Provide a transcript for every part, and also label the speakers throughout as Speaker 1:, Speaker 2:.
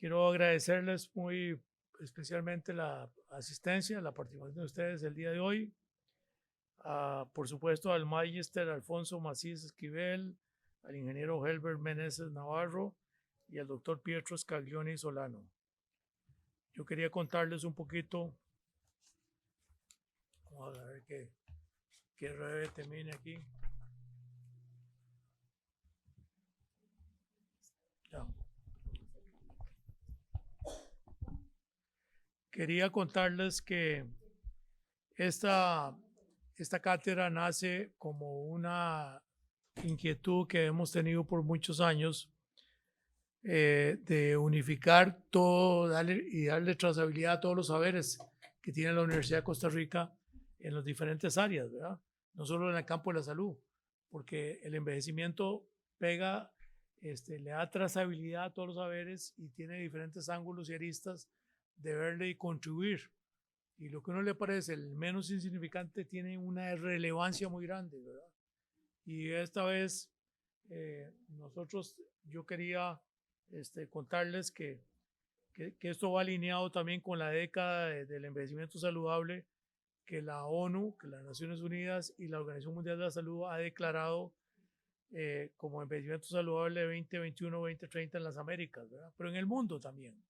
Speaker 1: Quiero agradecerles muy especialmente la asistencia, la participación de ustedes el día de hoy. Por supuesto, al Magister Alfonso Macías Esquivel, al ingeniero Helber Meneses Navarro y al doctor Pietro Scaglioni Solano. Yo quería contarles un poquito, vamos a ver que breve termine aquí. Ya. Quería contarles que esta cátedra nace como una inquietud que hemos tenido por muchos años de unificar todo darle trazabilidad a todos los saberes que tiene la Universidad de Costa Rica en las diferentes áreas, ¿verdad? No solo en el campo de la salud, porque el envejecimiento pega, le da trazabilidad a todos los saberes y tiene diferentes ángulos y aristas de verle y contribuir. Y lo que a uno le parece el menos insignificante tiene una relevancia muy grande, ¿verdad? Y esta vez yo quería contarles que esto va alineado también con la década del envejecimiento saludable que la ONU, que las Naciones Unidas y la Organización Mundial de la Salud ha declarado como envejecimiento saludable 2021-2030 en las Américas, ¿verdad? Pero en el mundo también.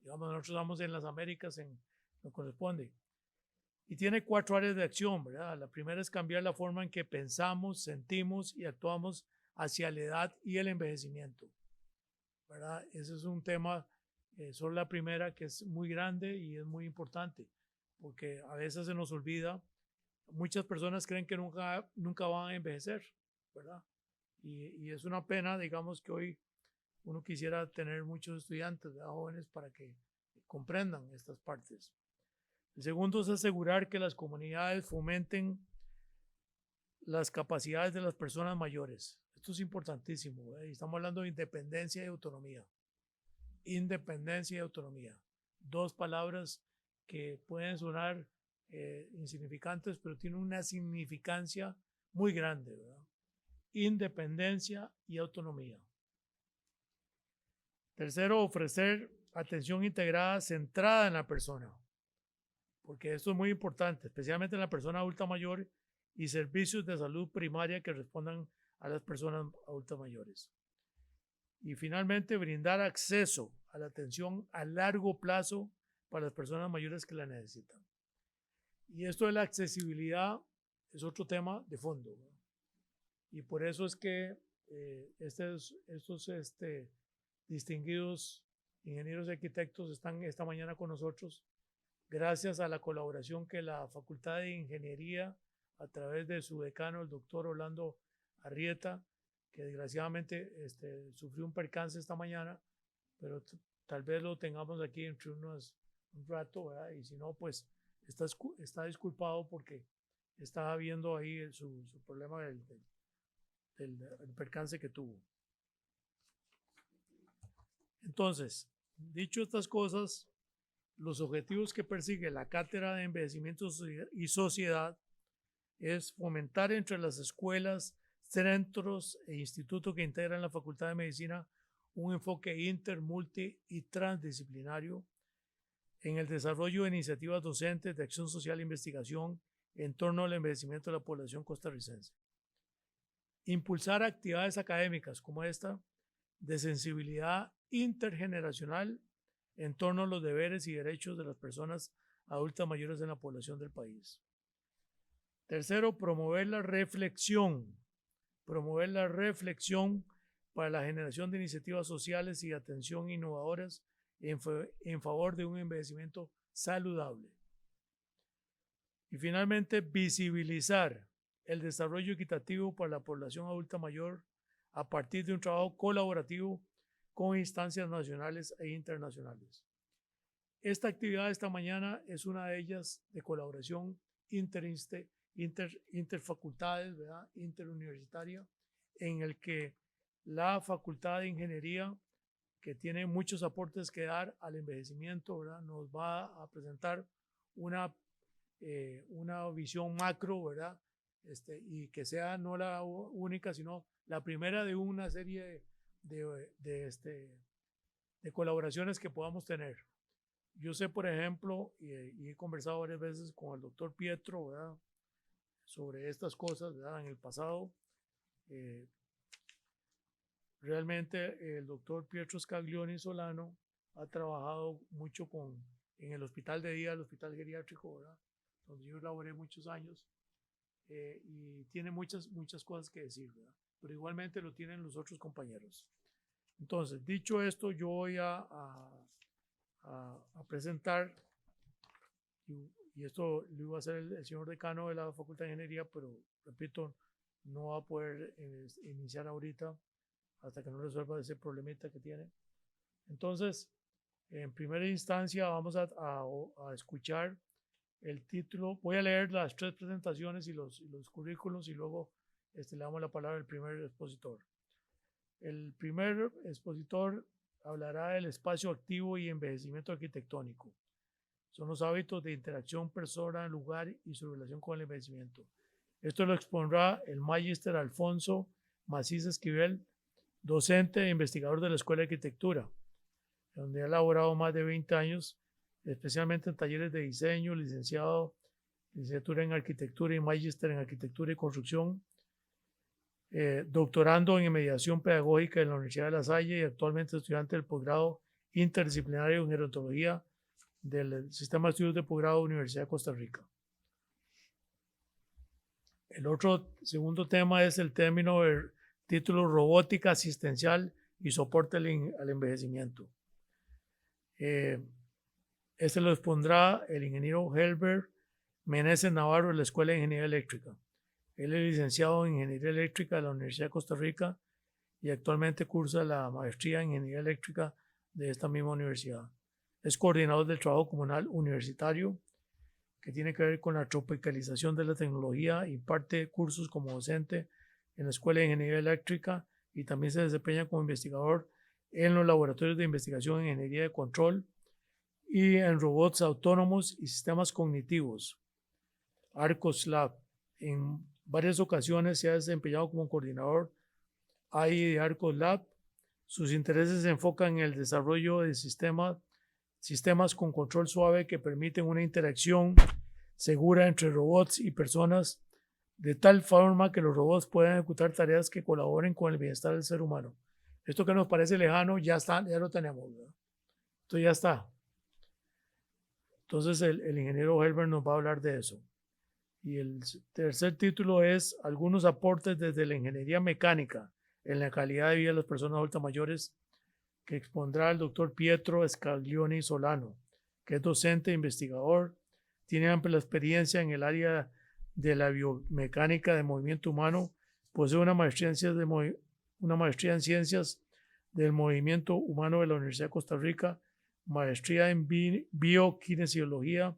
Speaker 1: Digamos, nosotros estamos en las Américas, en lo que corresponde. Y tiene 4 áreas de acción, ¿verdad? La primera es cambiar la forma en que pensamos, sentimos y actuamos hacia la edad y el envejecimiento, ¿verdad? Ese es un tema, solo la primera, que es muy grande y es muy importante, porque a veces se nos olvida, muchas personas creen que nunca van a envejecer, ¿verdad? Y es una pena, digamos, que hoy uno quisiera tener muchos estudiantes, ¿verdad? Jóvenes para que comprendan estas partes. El segundo es asegurar que las comunidades fomenten las capacidades de las personas mayores. Esto es importantísimo. Estamos hablando de independencia y autonomía. Independencia y autonomía. 2 palabras que pueden sonar insignificantes, pero tienen una significancia muy grande, ¿verdad? Independencia y autonomía. Tercero, ofrecer atención integrada centrada en la persona, porque esto es muy importante, especialmente en la persona adulta mayor, y servicios de salud primaria que respondan a las personas adultas mayores. Y finalmente, brindar acceso a la atención a largo plazo para las personas mayores que la necesitan. Y esto de la accesibilidad es otro tema de fondo, ¿no? Y por eso es que estos distinguidos ingenieros y arquitectos están esta mañana con nosotros gracias a la colaboración que la Facultad de Ingeniería, a través de su decano, el doctor Orlando Arrieta, que desgraciadamente sufrió un percance esta mañana, pero tal vez lo tengamos aquí entre un rato, ¿verdad? Y si no, pues está disculpado porque estaba viendo ahí su problema del percance que tuvo. Entonces, dicho estas cosas, los objetivos que persigue la Cátedra de Envejecimiento y Sociedad es fomentar entre las escuelas, centros e institutos que integran la Facultad de Medicina un enfoque inter, multi y transdisciplinario en el desarrollo de iniciativas docentes de acción social e investigación en torno al envejecimiento de la población costarricense. Impulsar actividades académicas como esta de sensibilidad intergeneracional en torno a los deberes y derechos de las personas adultas mayores en la población del país. Tercero, promover la reflexión para la generación de iniciativas sociales y atención innovadoras en favor de un envejecimiento saludable. Y finalmente, visibilizar el desarrollo equitativo para la población adulta mayor a partir de un trabajo colaborativo con instancias nacionales e internacionales. Esta actividad esta mañana es una de ellas de colaboración interfacultades, ¿verdad? Interuniversitaria, en el que la Facultad de Ingeniería, que tiene muchos aportes que dar al envejecimiento, ¿verdad? Nos va a presentar una visión macro, ¿verdad? Y que sea no la única, sino la primera de una serie de de colaboraciones que podamos tener. Yo sé, por ejemplo, y he conversado varias veces con el doctor Pietro, ¿verdad?, sobre estas cosas, ¿verdad?, en el pasado. Realmente el doctor Pietro Scaglioni Solano ha trabajado mucho en el hospital de día, el hospital geriátrico, ¿verdad?, donde yo laboré muchos años, y tiene muchas cosas que decir, ¿verdad?, pero igualmente lo tienen los otros compañeros. Entonces, dicho esto, yo voy a presentar, y esto lo iba a hacer el señor decano de la Facultad de Ingeniería, pero repito, no va a poder iniciar ahorita hasta que no resuelva ese problemita que tiene. Entonces, en primera instancia vamos a escuchar el título. Voy a leer las 3 presentaciones y los currículos, y luego le damos la palabra al primer expositor. El primer expositor hablará del espacio activo y envejecimiento arquitectónico. Son los hábitos de interacción persona-lugar y su relación con el envejecimiento. Esto lo expondrá el magíster Alfonso Macís Esquivel, docente e investigador de la Escuela de Arquitectura, donde ha elaborado más de 20 años, especialmente en talleres de diseño, licenciatura en arquitectura y magíster en arquitectura y construcción, doctorando en mediación pedagógica en la Universidad de La Salle y actualmente estudiante del posgrado interdisciplinario en gerontología del Sistema de Estudios de Posgrado de la Universidad de Costa Rica. El otro segundo tema es el término del título Robótica asistencial y soporte al envejecimiento. Este lo expondrá el ingeniero Helber Meneses Navarro de la Escuela de Ingeniería Eléctrica. Él es licenciado en Ingeniería Eléctrica de la Universidad de Costa Rica y actualmente cursa la maestría en Ingeniería Eléctrica de esta misma universidad. Es coordinador del trabajo comunal universitario, que tiene que ver con la tropicalización de la tecnología, y imparte cursos como docente en la Escuela de Ingeniería Eléctrica, y también se desempeña como investigador en los laboratorios de investigación en ingeniería de control y en robots autónomos y sistemas cognitivos, Arcos Lab. En varias ocasiones se ha desempeñado como coordinador AI de Arcos Lab. Sus intereses se enfocan en el desarrollo de sistemas con control suave que permiten una interacción segura entre robots y personas, de tal forma que los robots puedan ejecutar tareas que colaboren con el bienestar del ser humano. Esto que nos parece lejano ya lo tenemos, ¿verdad? Esto ya está. Entonces el ingeniero Helber nos va a hablar de eso. Y el tercer título es algunos aportes desde la ingeniería mecánica en la calidad de vida de las personas adultas mayores, que expondrá el doctor Pietro Scaglioni Solano, que es docente e investigador, tiene amplia experiencia en el área de la biomecánica de movimiento humano, posee una maestría en ciencias del movimiento humano de la Universidad de Costa Rica, maestría en biokinesiología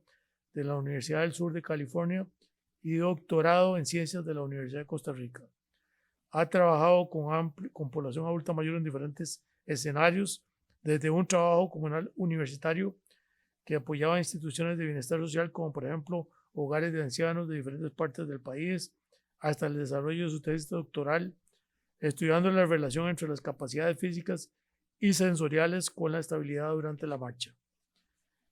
Speaker 1: de la Universidad del Sur de California y doctorado en ciencias de la Universidad de Costa Rica. Ha trabajado con población adulta mayor en diferentes escenarios, desde un trabajo comunal universitario que apoyaba a instituciones de bienestar social, como por ejemplo hogares de ancianos de diferentes partes del país, hasta el desarrollo de su tesis doctoral, estudiando la relación entre las capacidades físicas y sensoriales con la estabilidad durante la marcha.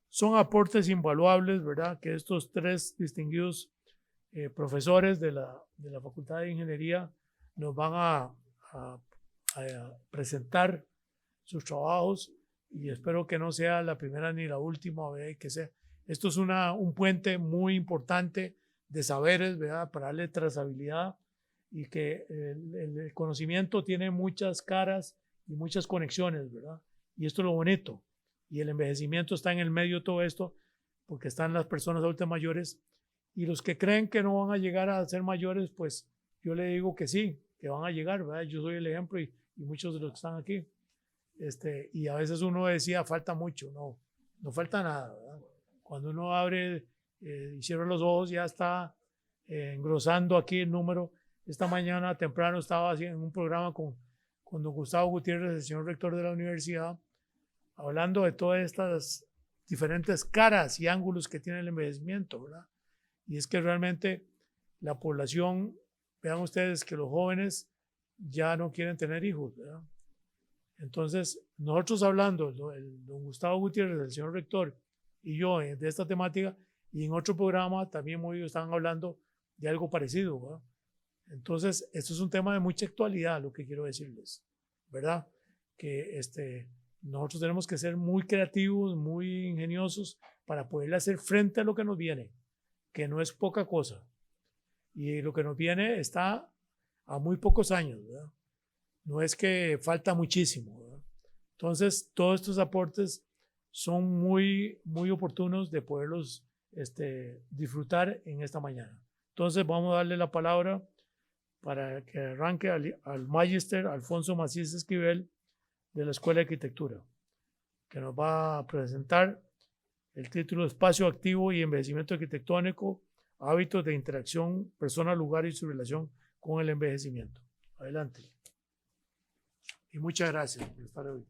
Speaker 1: Son aportes invaluables, ¿verdad?, que estos 3 distinguidos profesores de la Facultad de Ingeniería nos van a presentar sus trabajos, y espero que no sea la primera ni la última vez que sea. Esto es un puente muy importante de saberes, ¿verdad?, para darle trazabilidad, y que el conocimiento tiene muchas caras y muchas conexiones, ¿verdad? Y esto es lo bonito. Y el envejecimiento está en el medio de todo esto, porque están las personas adultas mayores, y los que creen que no van a llegar a ser mayores, pues yo le digo que sí, que van a llegar, ¿verdad? Yo soy el ejemplo, y muchos de los que están aquí. Y a veces uno decía, falta mucho. No falta nada, ¿verdad? Cuando uno abre y cierra los ojos, ya está engrosando aquí el número. Esta mañana temprano estaba en un programa con don Gustavo Gutiérrez, el señor rector de la universidad, hablando de todas estas diferentes caras y ángulos que tiene el envejecimiento, ¿verdad? Y es que realmente la población, vean ustedes que los jóvenes ya no quieren tener hijos, ¿verdad? Entonces, nosotros hablando, el don Gustavo Gutiérrez, el señor rector y yo de esta temática, y en otro programa también ellos estaban hablando de algo parecido, ¿verdad? Entonces, esto es un tema de mucha actualidad, lo que quiero decirles, ¿verdad? Que nosotros tenemos que ser muy creativos, muy ingeniosos para poder hacer frente a lo que nos viene, que no es poca cosa. Y lo que nos viene está a muy pocos años, ¿verdad? No es que falta muchísimo, ¿verdad? Entonces, todos estos aportes son muy, muy oportunos de poderlos disfrutar en esta mañana. Entonces, vamos a darle la palabra para que arranque al Magister Alfonso Macías Esquivel de la Escuela de Arquitectura, que nos va a presentar el título Espacio Activo y Envejecimiento Arquitectónico, hábitos de interacción, persona, lugar y su relación con el envejecimiento. Adelante. Y muchas gracias por estar hoy.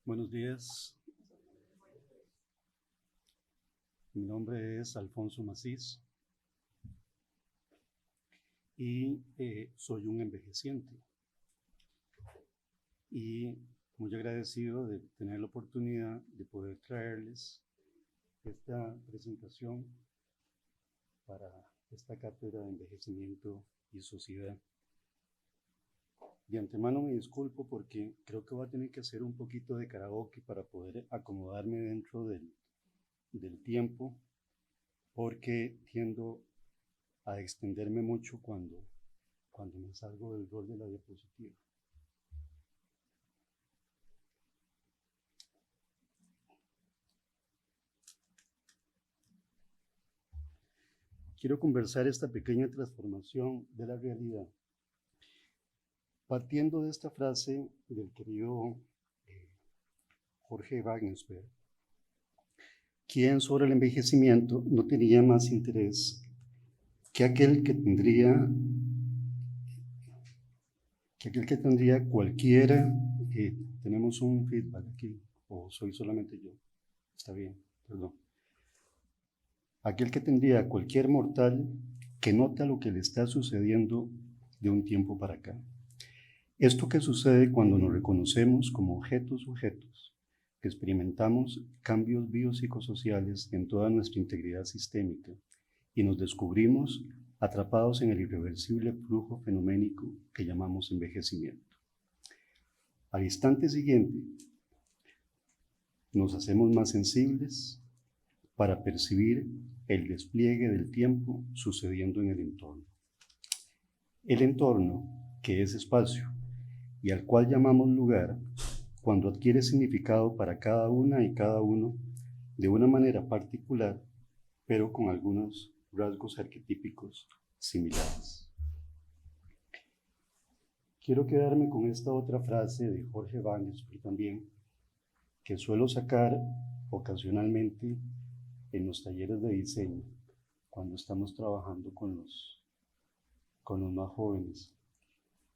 Speaker 2: Buenos días. Mi nombre es Alfonso Macís y soy un envejeciente. Y muy agradecido de tener la oportunidad de poder traerles esta presentación para esta cátedra de envejecimiento y sociedad. De antemano me disculpo porque creo que voy a tener que hacer un poquito de karaoke para poder acomodarme dentro del tiempo, porque tiendo a extenderme mucho cuando me salgo del rol de la diapositiva. Quiero conversar esta pequeña transformación de la realidad, partiendo de esta frase del querido Jorge Wagensberg, quien sobre el envejecimiento no tenía más interés que aquel que tendría cualquiera. Tenemos un feedback aquí, o soy solamente yo. Está bien, perdón. Aquel que tendría cualquier mortal que nota lo que le está sucediendo de un tiempo para acá. Esto que sucede cuando nos reconocemos como objetos sujetos, que experimentamos cambios biopsicosociales en toda nuestra integridad sistémica y nos descubrimos atrapados en el irreversible flujo fenoménico que llamamos envejecimiento. Al instante siguiente, nos hacemos más sensibles para percibir el despliegue del tiempo sucediendo en el entorno. El entorno, que es espacio y al cual llamamos lugar, cuando adquiere significado para cada una y cada uno de una manera particular, pero con algunos rasgos arquetípicos similares. Quiero quedarme con esta otra frase de Jorge Wagensberg también, que suelo sacar ocasionalmente en los talleres de diseño, cuando estamos trabajando con los más jóvenes.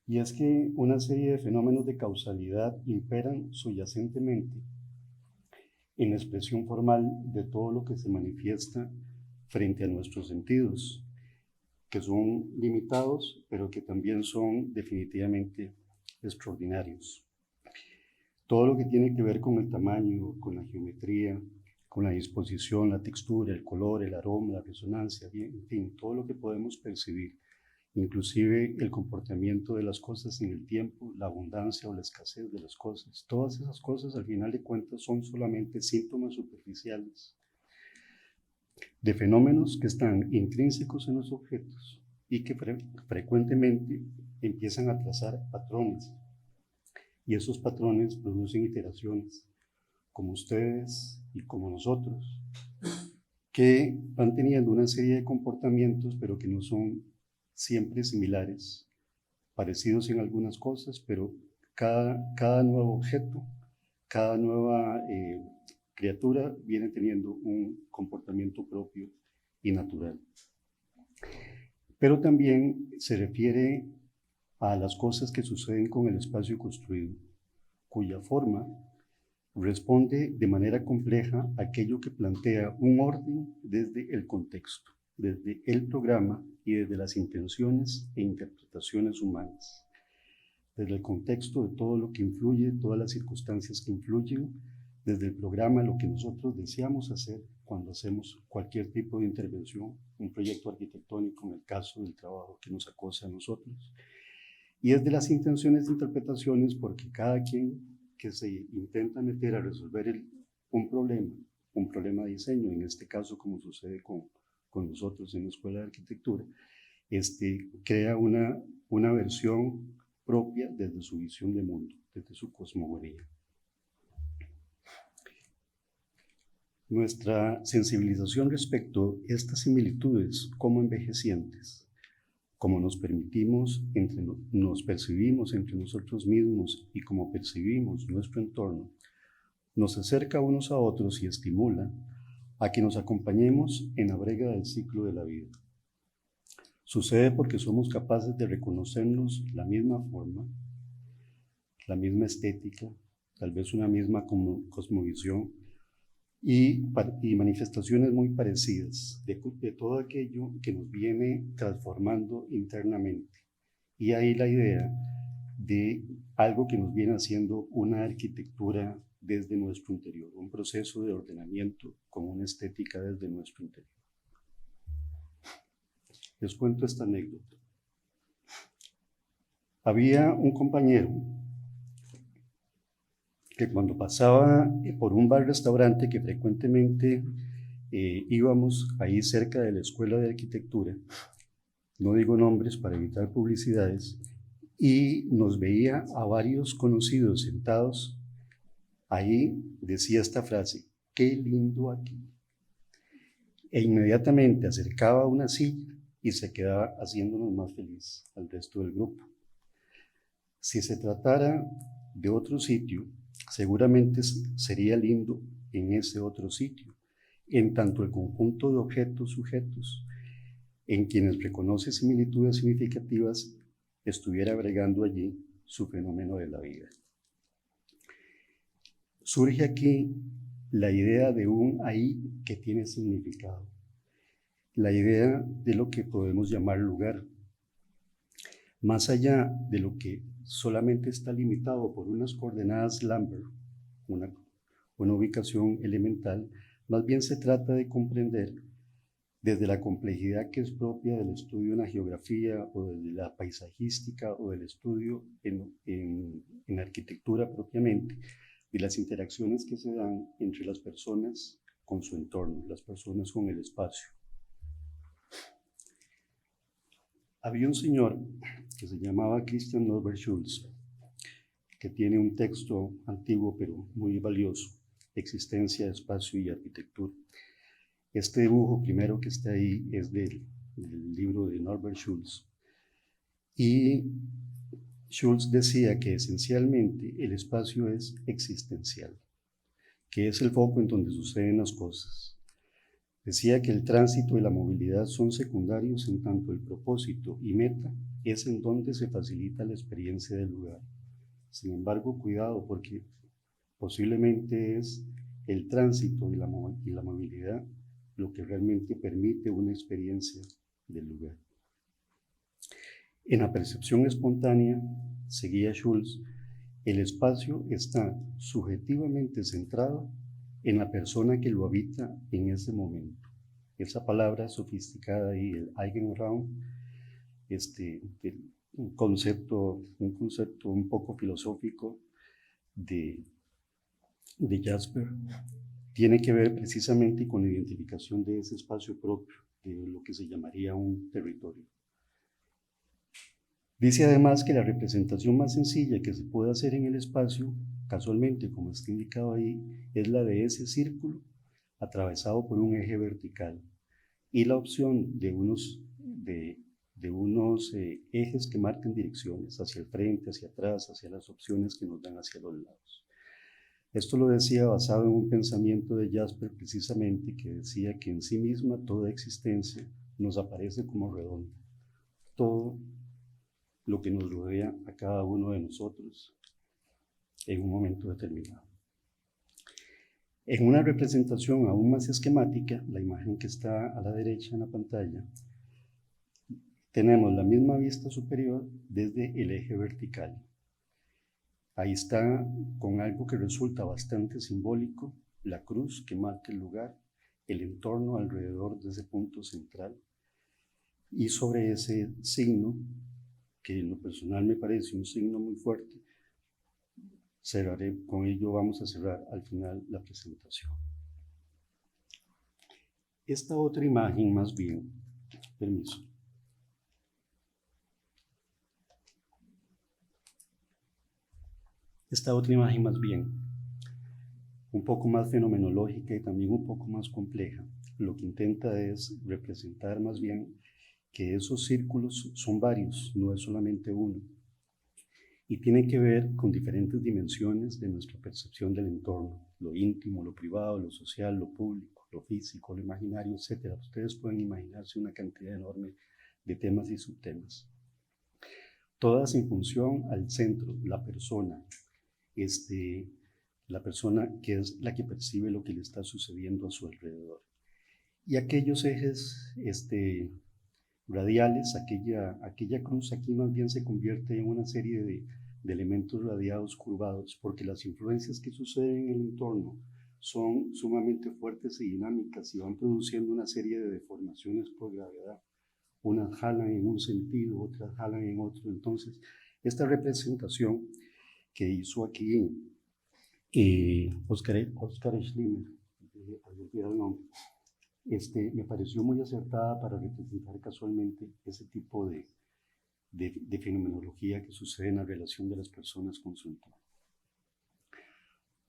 Speaker 2: Y es que una serie de fenómenos de causalidad imperan subyacentemente en la expresión formal de todo lo que se manifiesta frente a nuestros sentidos, que son limitados, pero que también son definitivamente extraordinarios. Todo lo que tiene que ver con el tamaño, con la geometría, con la disposición, la textura, el color, el aroma, la resonancia, en fin, todo lo que podemos percibir, inclusive el comportamiento de las cosas en el tiempo, la abundancia o la escasez de las cosas. Todas esas cosas, al final de cuentas, son solamente síntomas superficiales de fenómenos que están intrínsecos en los objetos y que frecuentemente empiezan a trazar patrones. Y esos patrones producen iteraciones, como ustedes y como nosotros, que van teniendo una serie de comportamientos, pero que no son siempre similares, parecidos en algunas cosas, pero cada nuevo objeto, cada nueva criatura viene teniendo un comportamiento propio y natural. Pero también se refiere a las cosas que suceden con el espacio construido, cuya forma responde de manera compleja a aquello que plantea un orden desde el contexto, desde el programa y desde las intenciones e interpretaciones humanas, desde el contexto de todo lo que influye, todas las circunstancias que influyen, desde el programa, lo que nosotros deseamos hacer cuando hacemos cualquier tipo de intervención, un proyecto arquitectónico en el caso del trabajo que nos acosa a nosotros, y desde las intenciones de interpretaciones, porque cada quien que se intenta meter a resolver un problema de diseño, en este caso como sucede con nosotros en la Escuela de Arquitectura, crea una versión propia desde su visión de mundo, desde su cosmogonía. Nuestra sensibilización respecto a estas similitudes como envejecientes, como nos percibimos entre nosotros mismos y como percibimos nuestro entorno, nos acerca unos a otros y estimula a que nos acompañemos en la brega del ciclo de la vida. Sucede porque somos capaces de reconocernos la misma forma, la misma estética, tal vez una misma cosmovisión y manifestaciones muy parecidas de todo aquello que nos viene transformando internamente. Y ahí la idea de algo que nos viene haciendo una arquitectura desde nuestro interior, un proceso de ordenamiento con una estética desde nuestro interior. Les cuento esta anécdota. Había un compañero que cuando pasaba por un bar-restaurante que frecuentemente íbamos ahí cerca de la Escuela de Arquitectura, no digo nombres para evitar publicidades, y nos veía a varios conocidos sentados, ahí decía esta frase: "Qué lindo aquí", e inmediatamente acercaba una silla y se quedaba haciéndonos más feliz al resto del grupo. Si se tratara de otro sitio, seguramente sería lindo en ese otro sitio, en tanto el conjunto de objetos sujetos en quienes reconoce similitudes significativas estuviera agregando allí su fenómeno de la vida. Surge aquí la idea de un ahí que tiene significado, la idea de lo que podemos llamar lugar, más allá de lo que solamente está limitado por unas coordenadas Lambert, una ubicación elemental. Más bien se trata de comprender desde la complejidad que es propia del estudio en la geografía o desde la paisajística o del estudio en arquitectura propiamente, de las interacciones que se dan entre las personas con su entorno, las personas con el espacio. Había un señor que se llamaba Christian Norbert Schulz, que tiene un texto antiguo pero muy valioso, Existencia, Espacio y Arquitectura. Este dibujo primero que está ahí es del libro de Norbert Schulz. Y Schulz decía que esencialmente el espacio es existencial, que es el foco en donde suceden las cosas. Decía que el tránsito y la movilidad son secundarios en tanto el propósito y meta es en donde se facilita la experiencia del lugar. Sin embargo, cuidado, porque posiblemente es el tránsito y la movilidad lo que realmente permite una experiencia del lugar. En la percepción espontánea, seguía Schulz, el espacio está subjetivamente centrado en la persona que lo habita en ese momento. Esa palabra sofisticada ahí, el Eigenraum, un concepto un poco filosófico de Jasper, tiene que ver precisamente con la identificación de ese espacio propio, de lo que se llamaría un territorio. Dice además que la representación más sencilla que se puede hacer en el espacio, casualmente como está indicado ahí, es la de ese círculo atravesado por un eje vertical, y la opción de de unos ejes que marcan direcciones hacia el frente, hacia atrás, hacia las opciones que nos dan hacia los lados. Esto lo decía basado en un pensamiento de Jasper precisamente, que decía que en sí misma toda existencia nos aparece como redonda. Todo lo que nos rodea a cada uno de nosotros en un momento determinado. En una representación aún más esquemática, la imagen que está a la derecha en la pantalla, tenemos la misma vista superior desde el eje vertical. Ahí está, con algo que resulta bastante simbólico, la cruz que marca el lugar, el entorno alrededor de ese punto central, y sobre ese signo, que en lo personal me parece un signo muy fuerte, cerraré, con ello vamos a cerrar al final la presentación. Esta otra imagen más bien, permiso. Esta otra imagen más bien, un poco más fenomenológica y también un poco más compleja, lo que intenta es representar más bien que esos círculos son varios, no es solamente uno, y tiene que ver con diferentes dimensiones de nuestra percepción del entorno, lo íntimo, lo privado, lo social, lo público, lo físico, lo imaginario, etc. Ustedes pueden imaginarse una cantidad enorme de temas y subtemas. Todas en función al centro, la persona que es la que percibe lo que le está sucediendo a su alrededor. Y aquellos ejes radiales, aquella cruz aquí más bien se convierte en una serie de elementos radiados curvados, porque las influencias que suceden en el entorno son sumamente fuertes y dinámicas y van produciendo una serie de deformaciones por gravedad. Unas jalan en un sentido, otras jalan en otro. Entonces, esta representación que hizo aquí Oscar Schlimmer, el nombre, me pareció muy acertada para representar casualmente ese tipo de fenomenología que sucede en la relación de las personas con su entorno.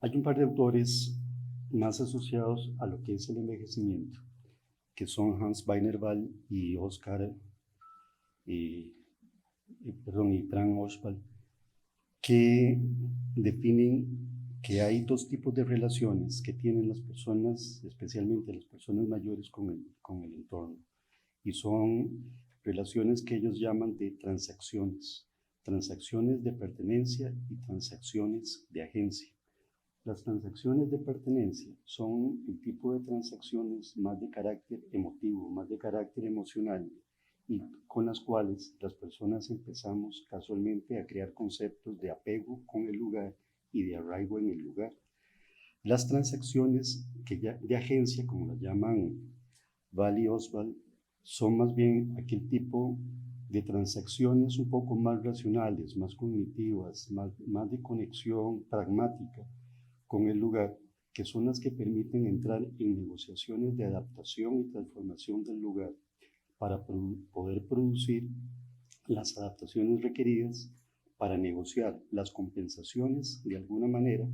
Speaker 2: Hay un par de autores más asociados a lo que es el envejecimiento, que son Hans Weinerwald y Frank Oswald, que definen que hay dos tipos de relaciones que tienen las personas, especialmente las personas mayores con el entorno, y son relaciones que ellos llaman de transacciones de pertenencia y transacciones de agencia. Las transacciones de pertenencia son el tipo de transacciones más de carácter emotivo, más de carácter emocional, y con las cuales las personas empezamos casualmente a crear conceptos de apego con el lugar y de arraigo en el lugar. Las transacciones de agencia, como las llaman Val y Oswald, son más bien aquel tipo de transacciones un poco más racionales, más cognitivas, más de conexión pragmática con el lugar, que son las que permiten entrar en negociaciones de adaptación y transformación del lugar para poder producir las adaptaciones requeridas para negociar las compensaciones de alguna manera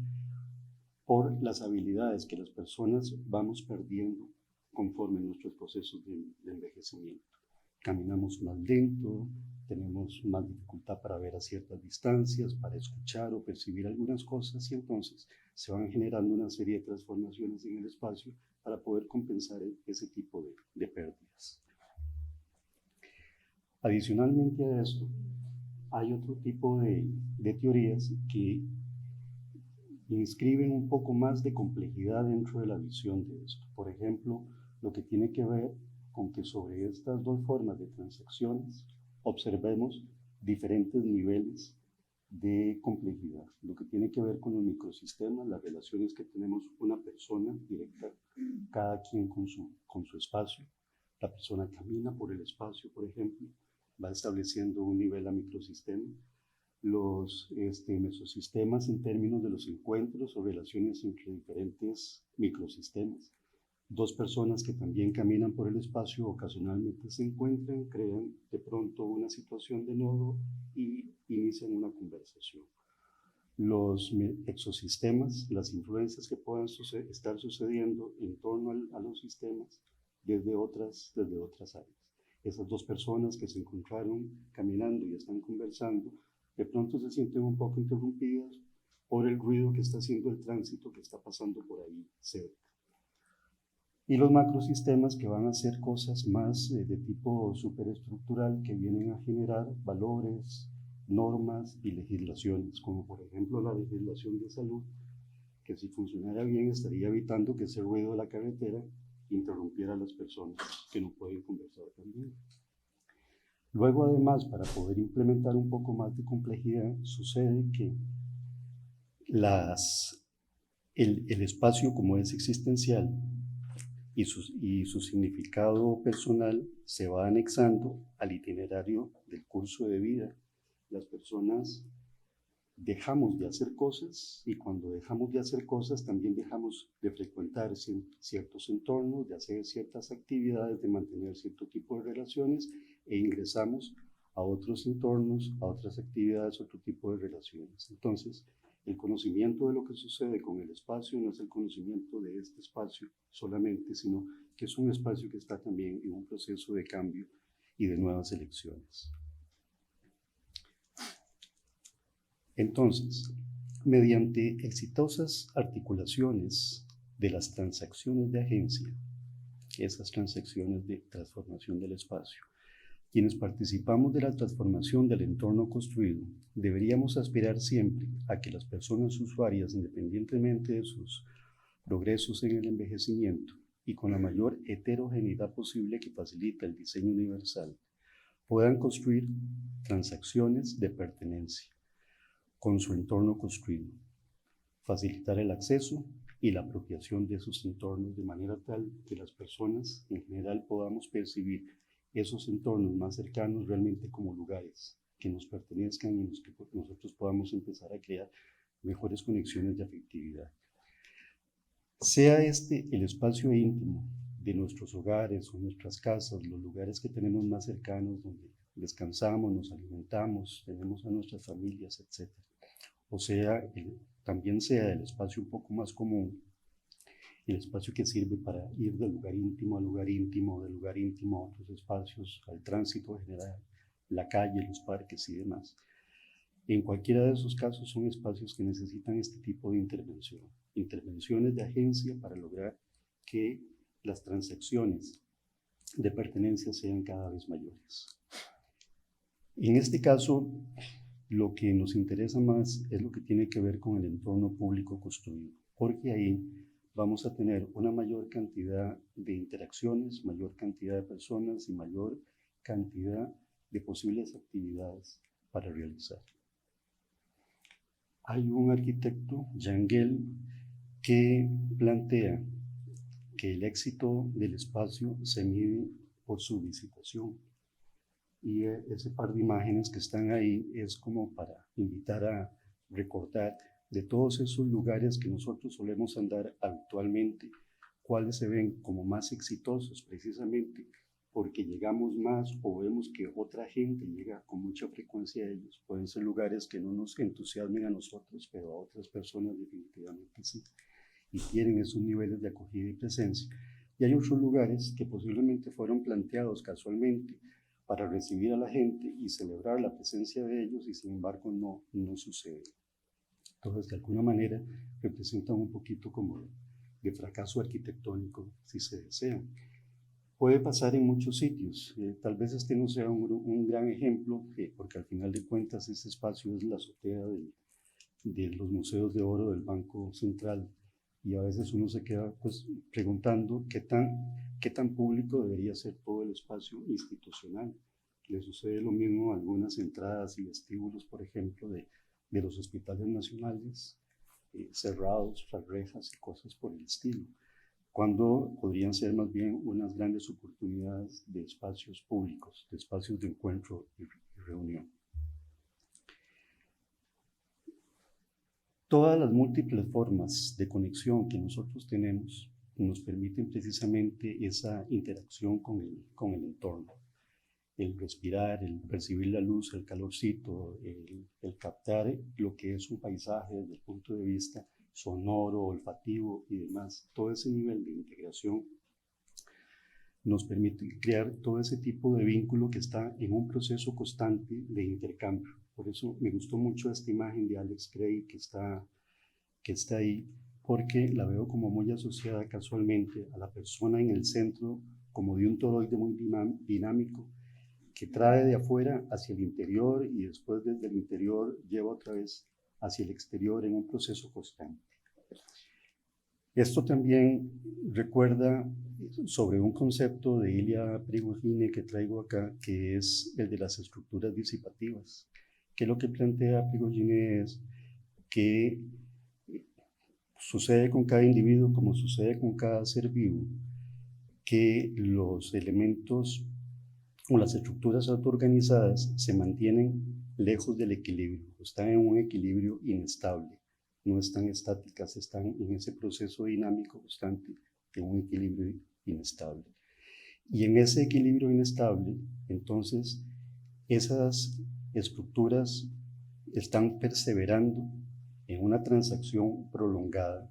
Speaker 2: por las habilidades que las personas vamos perdiendo conforme nuestros procesos de envejecimiento. Caminamos más lento, tenemos más dificultad para ver a ciertas distancias, para escuchar o percibir algunas cosas, y entonces se van generando una serie de transformaciones en el espacio para poder compensar ese tipo de pérdidas. Adicionalmente a esto, hay otro tipo de teorías que inscriben un poco más de complejidad dentro de la visión de esto. Por ejemplo, lo que tiene que ver con que sobre estas dos formas de transacciones observemos diferentes niveles de complejidad. Lo que tiene que ver con los microsistemas, las relaciones que tenemos una persona directa, cada quien con su espacio. La persona camina por el espacio, por ejemplo, va estableciendo un nivel a microsistema. Los mesosistemas en términos de los encuentros o relaciones entre diferentes microsistemas. Dos personas que también caminan por el espacio ocasionalmente se encuentran, crean de pronto una situación de nodo y inician una conversación. Los exosistemas, las influencias que puedan estar sucediendo en torno a los sistemas desde otras áreas. esas dos personas que se encontraron caminando y están conversando, de pronto se sienten un poco interrumpidas por el ruido que está haciendo el tránsito que está pasando por ahí cerca. Y los macrosistemas que van a hacer cosas más de tipo superestructural, que vienen a generar valores, normas y legislaciones, como por ejemplo la legislación de salud, que si funcionara bien estaría evitando que ese ruido de la carretera interrumpiera a las personas que no pueden conversar también. Luego, además, para poder implementar un poco más de complejidad, sucede que el espacio, como es existencial, y su significado personal se va anexando al itinerario del curso de vida. Las personas dejamos de hacer cosas, y cuando dejamos de hacer cosas también dejamos de frecuentar ciertos entornos, de hacer ciertas actividades, de mantener cierto tipo de relaciones, e ingresamos a otros entornos, a otras actividades, otro tipo de relaciones. Entonces, el conocimiento de lo que sucede con el espacio no es el conocimiento de este espacio solamente, sino que es un espacio que está también en un proceso de cambio y de nuevas elecciones. Entonces, mediante exitosas articulaciones de las transacciones de agencia, esas transacciones de transformación del espacio, quienes participamos de la transformación del entorno construido, deberíamos aspirar siempre a que las personas usuarias, independientemente de sus progresos en el envejecimiento y con la mayor heterogeneidad posible que facilita el diseño universal, puedan construir transacciones de pertenencia con su entorno construido, facilitar el acceso y la apropiación de esos entornos de manera tal que las personas en general podamos percibir esos entornos más cercanos realmente como lugares que nos pertenezcan y en los que nosotros podamos empezar a crear mejores conexiones de afectividad. Sea este el espacio íntimo de nuestros hogares o nuestras casas, los lugares que tenemos más cercanos donde descansamos, nos alimentamos, tenemos a nuestras familias, etc. O sea, también sea el espacio un poco más común, el espacio que sirve para ir del lugar íntimo al lugar íntimo, del lugar íntimo a otros espacios, al tránsito general, la calle, los parques y demás. En cualquiera de esos casos son espacios que necesitan este tipo de intervención, intervenciones de agencia para lograr que las transacciones de pertenencia sean cada vez mayores. En este caso, lo que nos interesa más es lo que tiene que ver con el entorno público construido, porque ahí vamos a tener una mayor cantidad de interacciones, mayor cantidad de personas y mayor cantidad de posibles actividades para realizar. Hay un arquitecto, Jan Gehl, que plantea que el éxito del espacio se mide por su visitación. Y ese par de imágenes que están ahí es como para invitar a recordar de todos esos lugares que nosotros solemos andar habitualmente, cuáles se ven como más exitosos precisamente porque llegamos más o vemos que otra gente llega con mucha frecuencia a ellos. Pueden ser lugares que no nos entusiasmen a nosotros, pero a otras personas definitivamente sí, y tienen esos niveles de acogida y presencia. Y hay otros lugares que posiblemente fueron planteados casualmente para recibir a la gente y celebrar la presencia de ellos, y sin embargo no sucede. Entonces, de alguna manera, representan un poquito como de fracaso arquitectónico, si se desea. Puede pasar en muchos sitios. Tal vez este no sea un gran ejemplo, porque al final de cuentas ese espacio es la azotea de los museos de oro del Banco Central, y a veces uno se queda pues preguntando qué tan público debería ser todo el espacio institucional. Le sucede lo mismo a algunas entradas y vestíbulos, por ejemplo, de los hospitales nacionales, cerrados, tras rejas y cosas por el estilo, cuando podrían ser más bien unas grandes oportunidades de espacios públicos, de espacios de encuentro y reunión. Todas las múltiples formas de conexión que nosotros tenemos nos permiten precisamente esa interacción con el entorno. El respirar, el percibir la luz, el calorcito, el captar lo que es un paisaje desde el punto de vista sonoro, olfativo y demás. Todo ese nivel de integración nos permite crear todo ese tipo de vínculo que está en un proceso constante de intercambio. Por eso me gustó mucho esta imagen de Alex Cray que está ahí, porque la veo como muy asociada casualmente a la persona en el centro, como de un toroide muy dinámico, que trae de afuera hacia el interior y después desde el interior lleva otra vez hacia el exterior en un proceso constante. Esto también recuerda sobre un concepto de Ilya Prigogine que traigo acá, que es el de las estructuras disipativas, que lo que plantea Prigogine es que sucede con cada individuo como sucede con cada ser vivo, que los elementos o las estructuras autoorganizadas se mantienen lejos del equilibrio, están en un equilibrio inestable, no están estáticas, están en ese proceso dinámico constante de un equilibrio inestable. Y en ese equilibrio inestable, entonces, esas estructuras están perseverando en una transacción prolongada,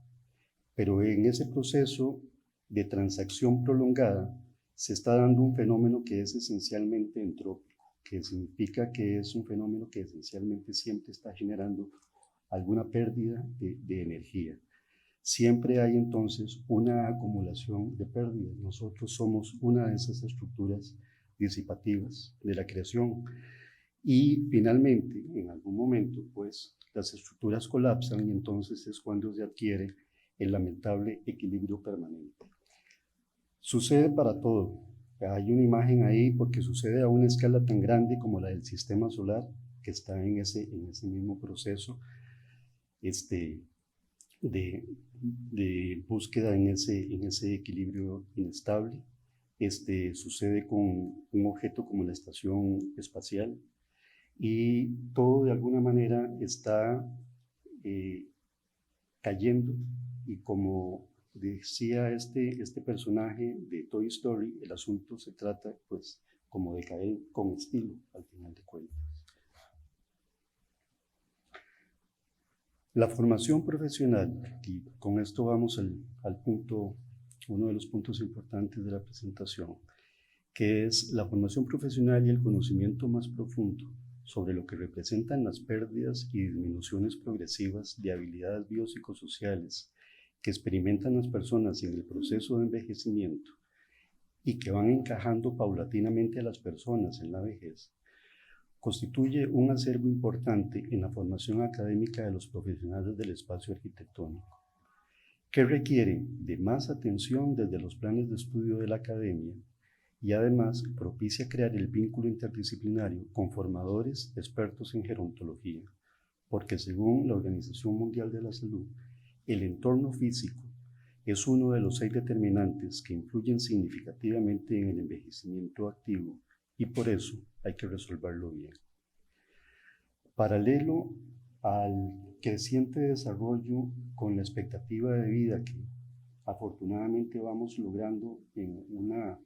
Speaker 2: pero en ese proceso de transacción prolongada se está dando un fenómeno que es esencialmente entrópico, que significa que es un fenómeno que esencialmente siempre está generando alguna pérdida de energía. Siempre hay entonces una acumulación de pérdidas. Nosotros somos una de esas estructuras disipativas de la creación. Y finalmente, en algún momento, pues las estructuras colapsan y entonces es cuando se adquiere el lamentable equilibrio permanente. Sucede para todo. Hay una imagen ahí porque sucede a una escala tan grande como la del sistema solar, que está en ese mismo proceso de búsqueda en ese equilibrio inestable. Sucede con un objeto como la estación espacial y todo de alguna manera está cayendo y como decía este personaje de Toy Story, el asunto se trata pues como de caer con estilo al final de cuentas. La formación profesional, y con esto vamos al punto, uno de los puntos importantes de la presentación, que es la formación profesional y el conocimiento más profundo sobre lo que representan las pérdidas y disminuciones progresivas de habilidades biopsicosociales que experimentan las personas en el proceso de envejecimiento y que van encajando paulatinamente a las personas en la vejez, constituye un acervo importante en la formación académica de los profesionales del espacio arquitectónico, que requiere de más atención desde los planes de estudio de la academia y además propicia crear el vínculo interdisciplinario con formadores expertos en gerontología, porque según la Organización Mundial de la Salud, el entorno físico es uno de los 6 determinantes que influyen significativamente en el envejecimiento activo y por eso hay que resolverlo bien. Paralelo al creciente desarrollo con la expectativa de vida que afortunadamente vamos logrando en una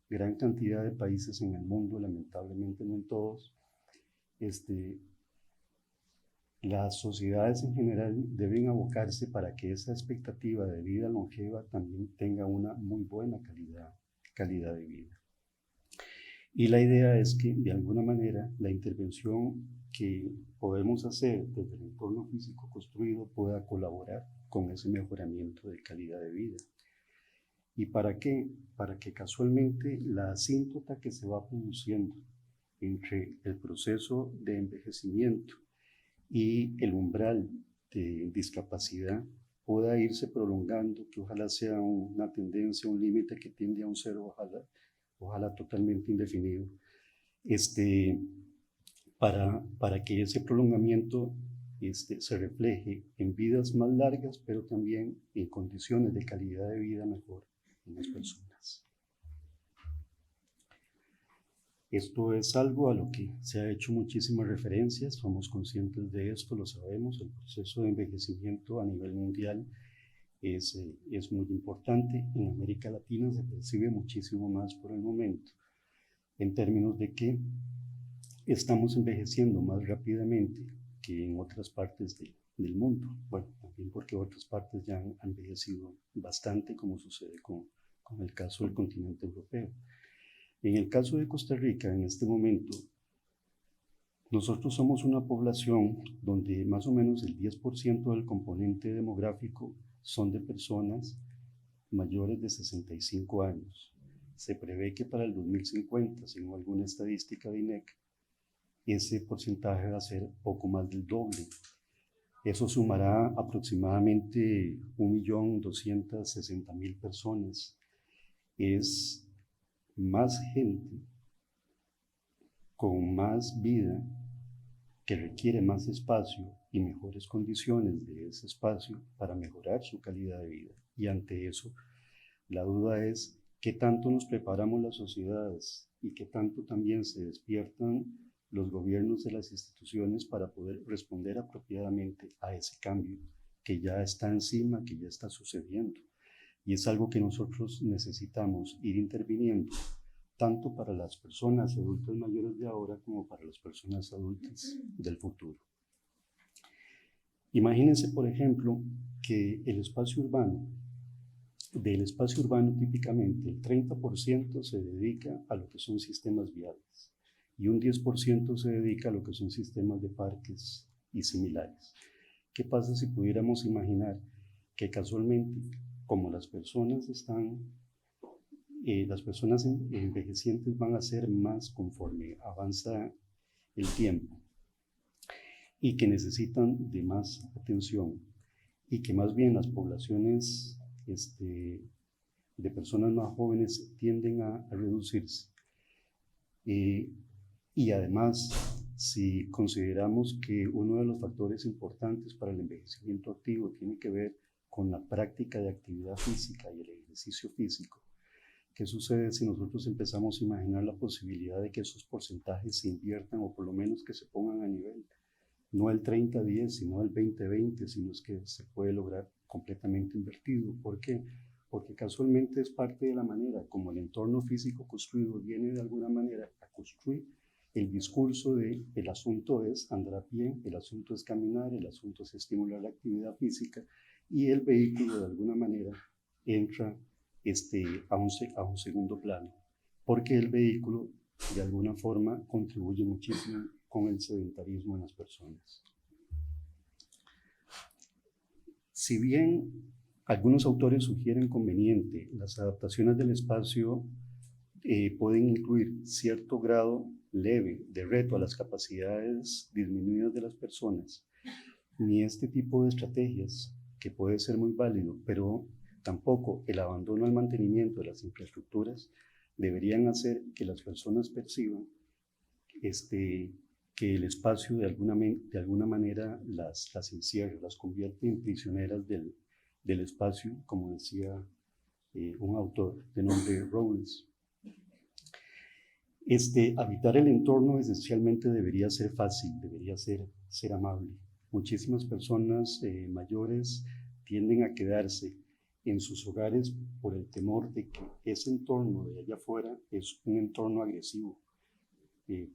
Speaker 2: gran cantidad de países en el mundo, lamentablemente no en todos, las sociedades en general deben abocarse para que esa expectativa de vida longeva también tenga una muy buena calidad de vida. Y la idea es que, de alguna manera, la intervención que podemos hacer desde el entorno físico construido pueda colaborar con ese mejoramiento de calidad de vida. ¿Y para qué? Para que casualmente la asíntota que se va produciendo entre el proceso de envejecimiento y el umbral de discapacidad pueda irse prolongando, que ojalá sea una tendencia, un límite que tiende a un cero, ojalá totalmente indefinido, para que ese prolongamiento se refleje en vidas más largas, pero también en condiciones de calidad de vida mejor en las personas. Esto es algo a lo que se ha hecho muchísimas referencias, somos conscientes de esto, lo sabemos, el proceso de envejecimiento a nivel mundial es muy importante. En América Latina se percibe muchísimo más por el momento, en términos de que estamos envejeciendo más rápidamente que en otras partes del mundo. Bueno, también porque otras partes ya han envejecido bastante, como sucede con como el caso del continente europeo. En el caso de Costa Rica, en este momento, nosotros somos una población donde más o menos el 10% del componente demográfico son de personas mayores de 65 años. Se prevé que para el 2050, según alguna estadística de INEC, ese porcentaje va a ser poco más del doble. Eso sumará aproximadamente 1.260.000 personas. Es más gente con más vida que requiere más espacio y mejores condiciones de ese espacio para mejorar su calidad de vida. Y ante eso, la duda es qué tanto nos preparamos las sociedades y qué tanto también se despiertan los gobiernos de las instituciones para poder responder apropiadamente a ese cambio que ya está encima, que ya está sucediendo. Y es algo que nosotros necesitamos ir interviniendo, tanto para las personas adultas mayores de ahora como para las personas adultas del futuro. Imagínense, por ejemplo, que el espacio urbano, del espacio urbano típicamente el 30% se dedica a lo que son sistemas viales y un 10% se dedica a lo que son sistemas de parques y similares. ¿Qué pasa si pudiéramos imaginar que casualmente, como las personas envejecientes van a ser más conforme avanza el tiempo y que necesitan de más atención y que más bien las poblaciones de personas más jóvenes tienden a reducirse? Y además, si consideramos que uno de los factores importantes para el envejecimiento activo tiene que ver con la práctica de actividad física y el ejercicio físico, ¿qué sucede si nosotros empezamos a imaginar la posibilidad de que esos porcentajes se inviertan o por lo menos que se pongan a nivel? No el 30-10, sino el 20-20, sino es que se puede lograr completamente invertido. ¿Por qué? Porque casualmente es parte de la manera como el entorno físico construido viene de alguna manera a construir el discurso de el asunto es andar a pie, el asunto es caminar, el asunto es estimular la actividad física y el vehículo de alguna manera entra a un segundo plano, porque el vehículo de alguna forma contribuye muchísimo con el sedentarismo en las personas. Si bien algunos autores sugieren conveniente, las adaptaciones del espacio pueden incluir cierto grado leve de reto a las capacidades disminuidas de las personas, ni este tipo de estrategias, que puede ser muy válido, pero tampoco el abandono al mantenimiento de las infraestructuras, deberían hacer que las personas perciban que el espacio de alguna manera las encierra, las convierte en prisioneras del espacio, como decía un autor de nombre Rawls. Habitar el entorno esencialmente debería ser fácil, debería ser amable. Muchísimas personas mayores tienden a quedarse en sus hogares por el temor de que ese entorno de allá afuera es un entorno agresivo.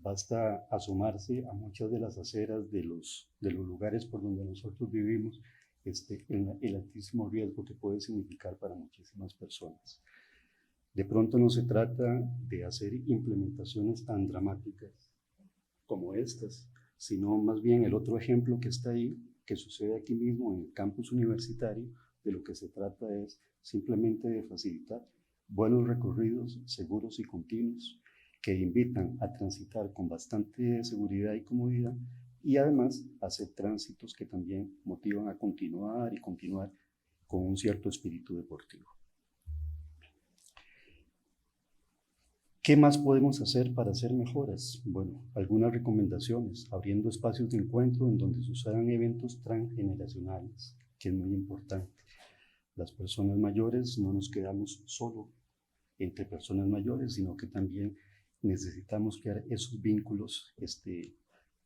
Speaker 2: Basta asomarse a muchas de las aceras de los lugares por donde nosotros vivimos, el altísimo riesgo que puede significar para muchísimas personas. De pronto no se trata de hacer implementaciones tan dramáticas como estas, sino más bien el otro ejemplo que está ahí, que sucede aquí mismo en el campus universitario. De lo que se trata es simplemente de facilitar buenos recorridos seguros y continuos que invitan a transitar con bastante seguridad y comodidad y además hacer tránsitos que también motivan a continuar y continuar con un cierto espíritu deportivo. ¿Qué más podemos hacer para hacer mejoras? Bueno, algunas recomendaciones, abriendo espacios de encuentro en donde sucedan eventos transgeneracionales, que es muy importante. Las personas mayores no nos quedamos solo entre personas mayores, sino que también necesitamos crear esos vínculos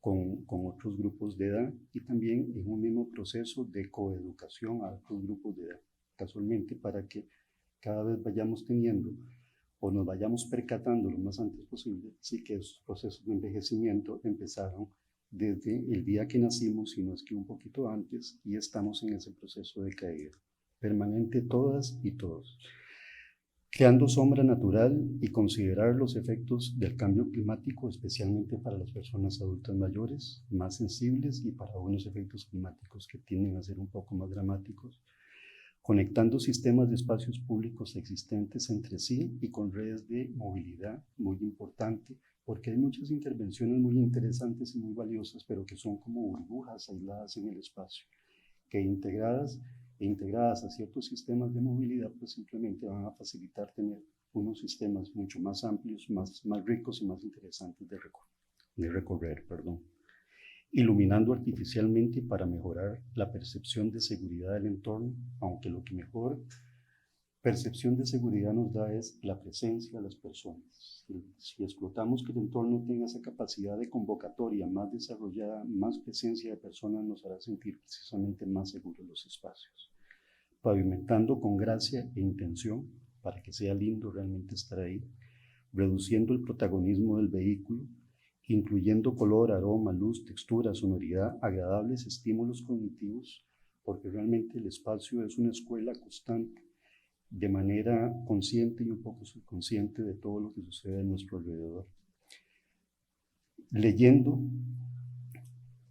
Speaker 2: con otros grupos de edad y también en un mismo proceso de coeducación a otros grupos de edad, casualmente para que cada vez vayamos teniendo o nos vayamos percatando lo más antes posible, sí que esos procesos de envejecimiento empezaron desde el día que nacimos, si no es que un poquito antes, y estamos en ese proceso de caída permanente todas y todos. creando sombra natural y considerar los efectos del cambio climático, especialmente para las personas adultas mayores, más sensibles, y para unos efectos climáticos que tienden a ser un poco más dramáticos, conectando sistemas de espacios públicos existentes entre sí y con redes de movilidad, muy importante, porque hay muchas intervenciones muy interesantes y muy valiosas, pero que son como burbujas aisladas en el espacio, que integradas a ciertos sistemas de movilidad, pues simplemente van a facilitar tener unos sistemas mucho más amplios, más ricos y más interesantes de recorrer. Iluminando artificialmente para mejorar la percepción de seguridad del entorno, aunque lo que mejor percepción de seguridad nos da es la presencia de las personas. Si explotamos que el entorno tenga esa capacidad de convocatoria más desarrollada, más presencia de personas, nos hará sentir precisamente más seguros los espacios. Pavimentando con gracia e intención para que sea lindo realmente estar ahí, reduciendo el protagonismo del vehículo, incluyendo color, aroma, luz, textura, sonoridad, agradables estímulos cognitivos, porque realmente el espacio es una escuela constante, de manera consciente y un poco subconsciente de todo lo que sucede a nuestro alrededor.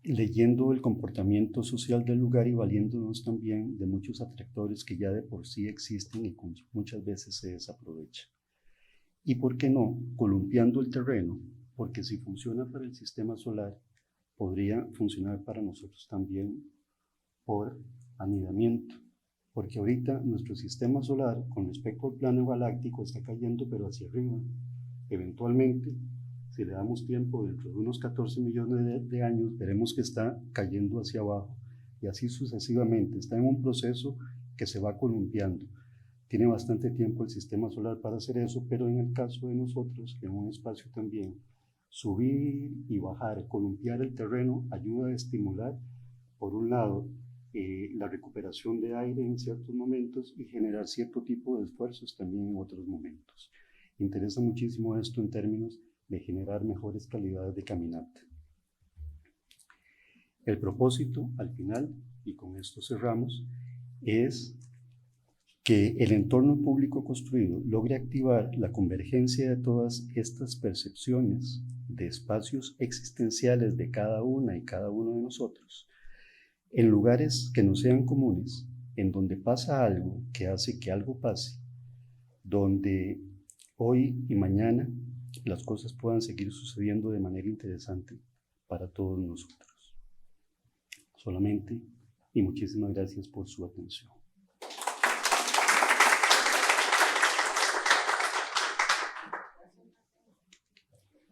Speaker 2: Leyendo el comportamiento social del lugar y valiéndonos también de muchos atractores que ya de por sí existen y muchas veces se desaprovechan. Y por qué no, columpiando el terreno, porque si funciona para el sistema solar, podría funcionar para nosotros también por anidamiento. Porque ahorita nuestro sistema solar, con respecto al plano galáctico, está cayendo pero hacia arriba. Eventualmente, si le damos tiempo, dentro de unos 14 millones de años, veremos que está cayendo hacia abajo. Y así sucesivamente. Está en un proceso que se va columpiando. Tiene bastante tiempo el sistema solar para hacer eso, pero en el caso de nosotros, en un espacio también, subir y bajar, columpiar el terreno, ayuda a estimular, por un lado, la recuperación de aire en ciertos momentos y generar cierto tipo de esfuerzos también en otros momentos. Interesa muchísimo esto en términos de generar mejores calidades de caminata. El propósito, al final, y con esto cerramos, es que el entorno público construido logre activar la convergencia de todas estas percepciones de espacios existenciales de cada una y cada uno de nosotros, en lugares que no sean comunes, en donde pasa algo que hace que algo pase, donde hoy y mañana las cosas puedan seguir sucediendo de manera interesante para todos nosotros. Solamente, y muchísimas gracias por su atención.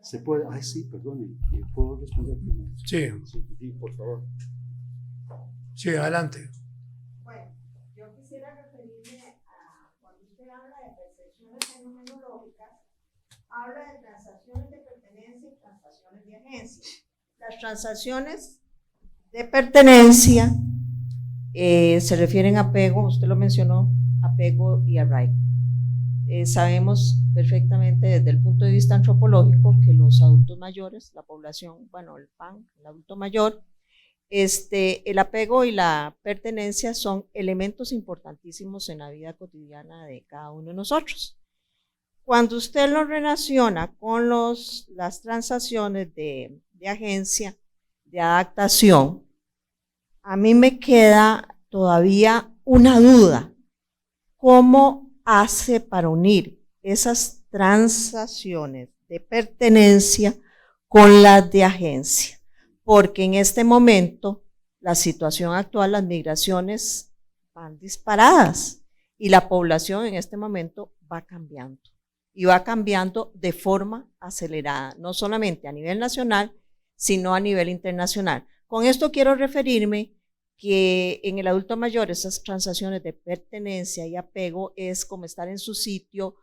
Speaker 2: ¿Se puede? Ay, sí, perdone. ¿Puedo responder?
Speaker 1: Sí.
Speaker 2: Sí, por favor.
Speaker 1: Sí, adelante.
Speaker 3: Bueno, yo quisiera referirme a cuando usted habla de percepciones fenomenológicas, habla de transacciones de pertenencia y transacciones de agencia. Las transacciones de pertenencia se refieren a apego, usted lo mencionó, apego y arraigo. Sabemos perfectamente desde el punto de vista antropológico que los adultos mayores, la población, bueno, el PAN, el adulto mayor, el apego y la pertenencia son elementos importantísimos en la vida cotidiana de cada uno de nosotros. Cuando usted lo relaciona con las transacciones de agencia, de adaptación, a mí me queda todavía una duda. ¿Cómo hace para unir esas transacciones de pertenencia con las de agencia? Porque en este momento, la situación actual, las migraciones van disparadas y la población en este momento va cambiando. Y va cambiando de forma acelerada, no solamente a nivel nacional, sino a nivel internacional. Con esto quiero referirme que en el adulto mayor esas transacciones de pertenencia y apego es como estar en su sitio,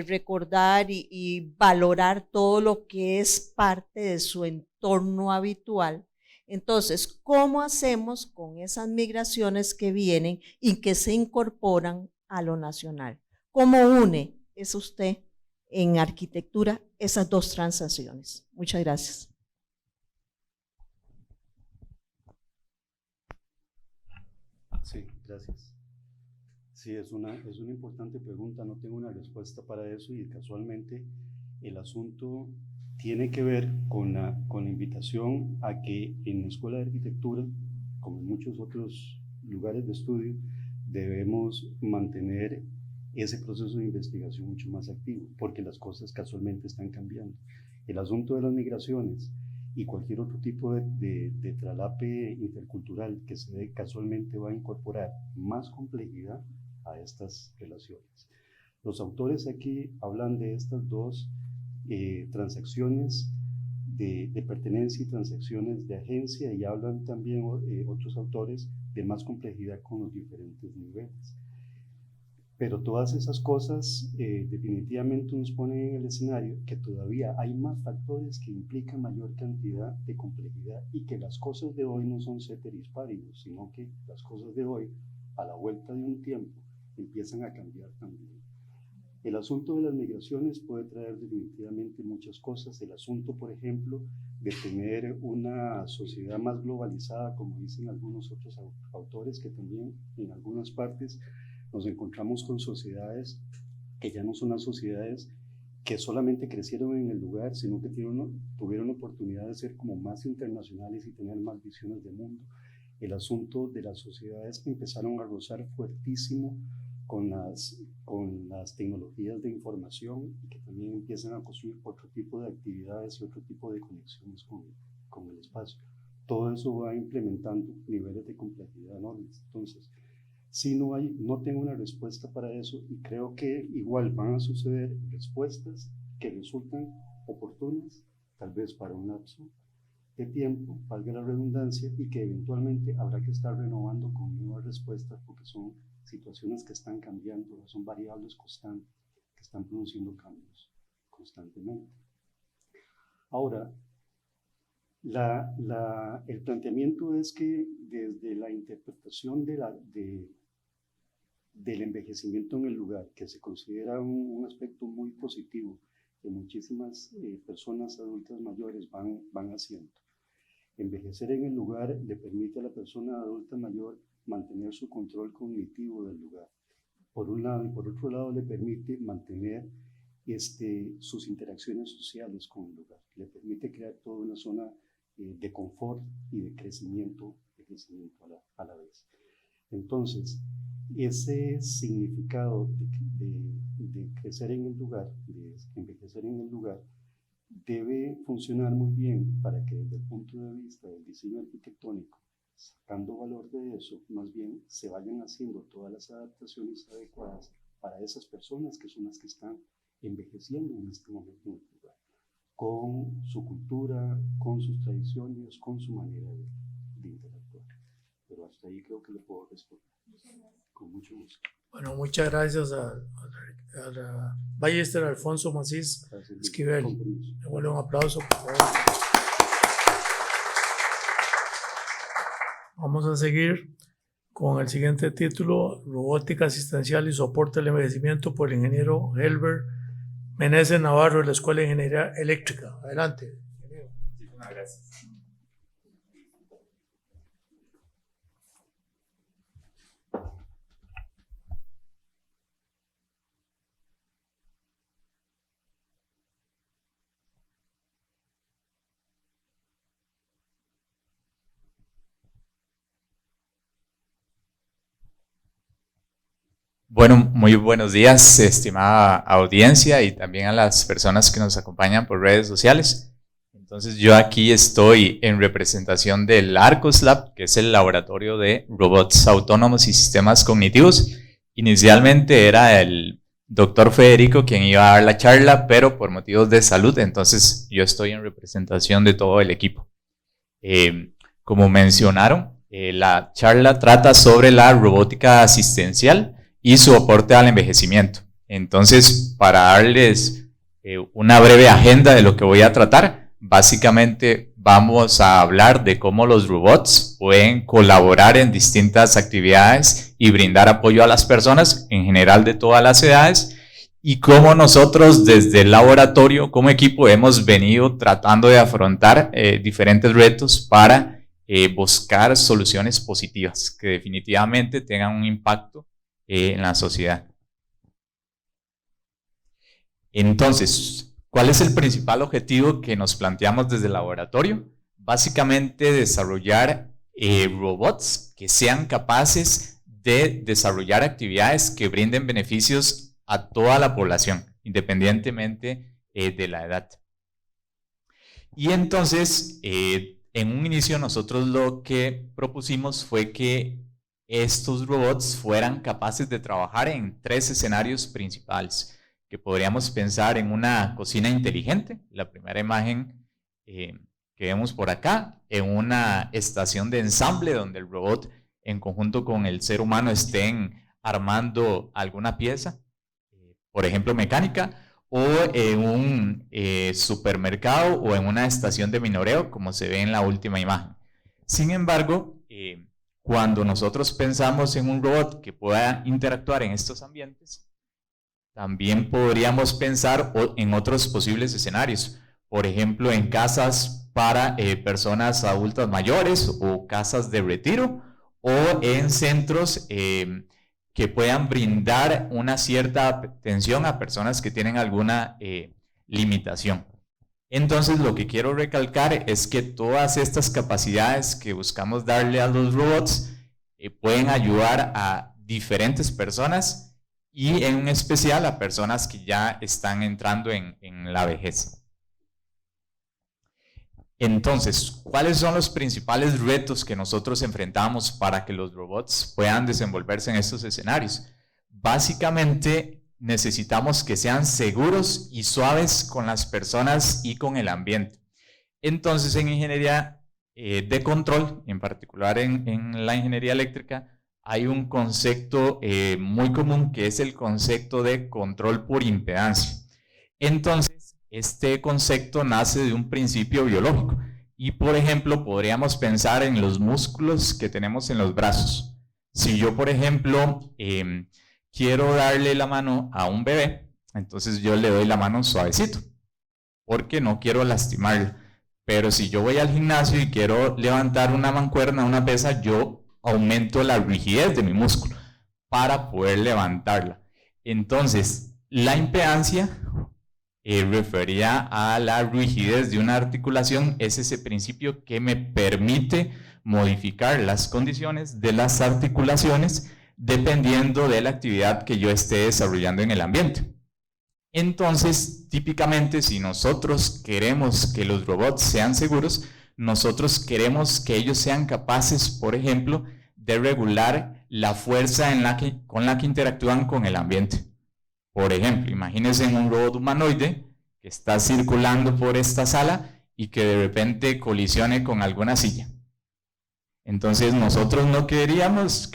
Speaker 3: recordar y valorar todo lo que es parte de su entorno habitual. Entonces, ¿cómo hacemos con esas migraciones que vienen y que se incorporan a lo nacional? ¿Cómo une es usted en arquitectura esas dos transacciones? Muchas gracias.
Speaker 2: Sí, gracias. Sí, es una importante pregunta, no tengo una respuesta para eso y casualmente el asunto tiene que ver con la invitación a que en la Escuela de Arquitectura, como en muchos otros lugares de estudio, debemos mantener ese proceso de investigación mucho más activo, porque las cosas casualmente están cambiando. El asunto de las migraciones y cualquier otro tipo de tralape intercultural que se dé casualmente va a incorporar más complejidad a estas relaciones. Los autores aquí hablan de estas dos transacciones de pertenencia y transacciones de agencia, y hablan también otros autores de más complejidad con los diferentes niveles. Pero todas esas cosas definitivamente nos ponen en el escenario que todavía hay más factores que implican mayor cantidad de complejidad, y que las cosas de hoy no son ceteris paribus, sino que las cosas de hoy, a la vuelta de un tiempo, empiezan a cambiar también. El asunto de las migraciones puede traer definitivamente muchas cosas. El asunto, por ejemplo, de tener una sociedad más globalizada, como dicen algunos otros autores, que también en algunas partes nos encontramos con sociedades que ya no son las sociedades que solamente crecieron en el lugar, sino que tuvieron oportunidad de ser como más internacionales y tener más visiones de mundo. El asunto de las sociedades que empezaron a rozar fuertísimo con las tecnologías de información, y que también empiezan a construir otro tipo de actividades y otro tipo de conexiones con el espacio. Todo eso va implementando niveles de complejidad enormes. Entonces, si no tengo una respuesta para eso, y creo que igual van a suceder respuestas que resultan oportunas, tal vez para un lapso de tiempo, valga la redundancia, y que eventualmente habrá que estar renovando con nuevas respuestas, porque son situaciones que están cambiando, son variables constantes que están produciendo cambios constantemente. Ahora, el planteamiento es que desde la interpretación del envejecimiento en el lugar, que se considera un aspecto muy positivo que muchísimas personas adultas mayores van haciendo, envejecer en el lugar le permite a la persona adulta mayor mantener su control cognitivo del lugar, por un lado, y por otro lado le permite mantener sus interacciones sociales con el lugar, le permite crear toda una zona de confort y de crecimiento a la vez. Entonces, ese significado de crecer en el lugar, de envejecer en el lugar, debe funcionar muy bien para que desde el punto de vista del diseño arquitectónico, sacando valor de eso, más bien se vayan haciendo todas las adaptaciones adecuadas para esas personas que son las que están envejeciendo en este momento en el lugar, con su cultura, con sus tradiciones, con su manera de interactuar. Pero hasta ahí creo que le puedo responder. Con mucho gusto.
Speaker 1: Bueno, muchas gracias a Ballester Alfonso Macís Esquivel. Le un aplauso, por favor. Vamos a seguir con el siguiente título: Robótica asistencial y soporte al envejecimiento, por el ingeniero Helber Meneses Navarro, de la Escuela de Ingeniería Eléctrica. Adelante.
Speaker 4: Muchísimas gracias. Bueno, muy buenos días, estimada audiencia, y también a las personas que nos acompañan por redes sociales. Entonces, yo aquí estoy en representación del Arcos Lab, que es el laboratorio de robots autónomos y sistemas cognitivos. Inicialmente era el doctor Federico quien iba a dar la charla, pero por motivos de salud, entonces yo estoy en representación de todo el equipo. Como mencionaron, la charla trata sobre la robótica asistencial y su aporte al envejecimiento. Entonces, para darles una breve agenda de lo que voy a tratar, básicamente vamos a hablar de cómo los robots pueden colaborar en distintas actividades y brindar apoyo a las personas, en general de todas las edades, y cómo nosotros desde el laboratorio como equipo hemos venido tratando de afrontar diferentes retos para buscar soluciones positivas que definitivamente tengan un impacto en la sociedad. Entonces, ¿cuál es el principal objetivo que nos planteamos desde el laboratorio? Básicamente desarrollar robots que sean capaces de desarrollar actividades que brinden beneficios a toda la población, independientemente de la edad. Y entonces, en un inicio nosotros lo que propusimos fue que estos robots fueran capaces de trabajar en 3 escenarios principales, que podríamos pensar en una cocina inteligente, la primera imagen que vemos por acá, en una estación de ensamble donde el robot en conjunto con el ser humano estén armando alguna pieza, por ejemplo mecánica, o en un supermercado o en una estación de minoreo, como se ve en la última imagen. Sin embargo, cuando nosotros pensamos en un robot que pueda interactuar en estos ambientes, también podríamos pensar en otros posibles escenarios, por ejemplo, en casas para personas adultas mayores o casas de retiro, o en centros que puedan brindar una cierta atención a personas que tienen alguna limitación. Entonces, lo que quiero recalcar es que todas estas capacidades que buscamos darle a los robots pueden ayudar a diferentes personas y en especial a personas que ya están entrando en la vejez. Entonces, ¿cuáles son los principales retos que nosotros enfrentamos para que los robots puedan desenvolverse en estos escenarios? Básicamente, necesitamos que sean seguros y suaves con las personas y con el ambiente. Entonces, en ingeniería de control, en particular en la ingeniería eléctrica, hay un concepto muy común que es el concepto de control por impedancia. Entonces, este concepto nace de un principio biológico y, por ejemplo, podríamos pensar en los músculos que tenemos en los brazos. Si yo, por ejemplo, quiero darle la mano a un bebé, entonces yo le doy la mano suavecito, porque no quiero lastimarlo. Pero si yo voy al gimnasio y quiero levantar una mancuerna, una pesa, yo aumento la rigidez de mi músculo para poder levantarla. Entonces, la impedancia referida a la rigidez de una articulación, es ese principio que me permite modificar las condiciones de las articulaciones dependiendo de la actividad que yo esté desarrollando en el ambiente. Entonces, típicamente, si nosotros queremos que los robots sean seguros, nosotros queremos que ellos sean capaces, por ejemplo, de regular la fuerza con la que interactúan con el ambiente. Por ejemplo, imagínense un robot humanoide que está circulando por esta sala y que de repente colisione con alguna silla. Entonces, nosotros no querríamos,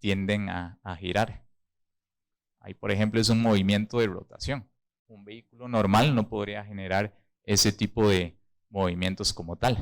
Speaker 4: tienden a girar. Ahí, por ejemplo, es un movimiento de rotación. Un vehículo normal no podría generar ese tipo de movimientos como tal.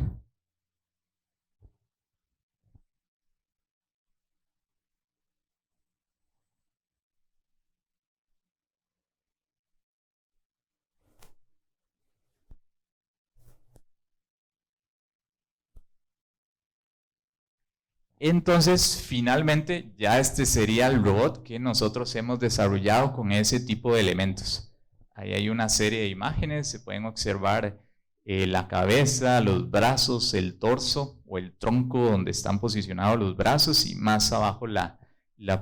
Speaker 4: Entonces, finalmente, ya este sería el robot que nosotros hemos desarrollado con ese tipo de elementos. Ahí hay una serie de imágenes, se pueden observar la cabeza, los brazos, el torso o el tronco donde están posicionados los brazos y más abajo la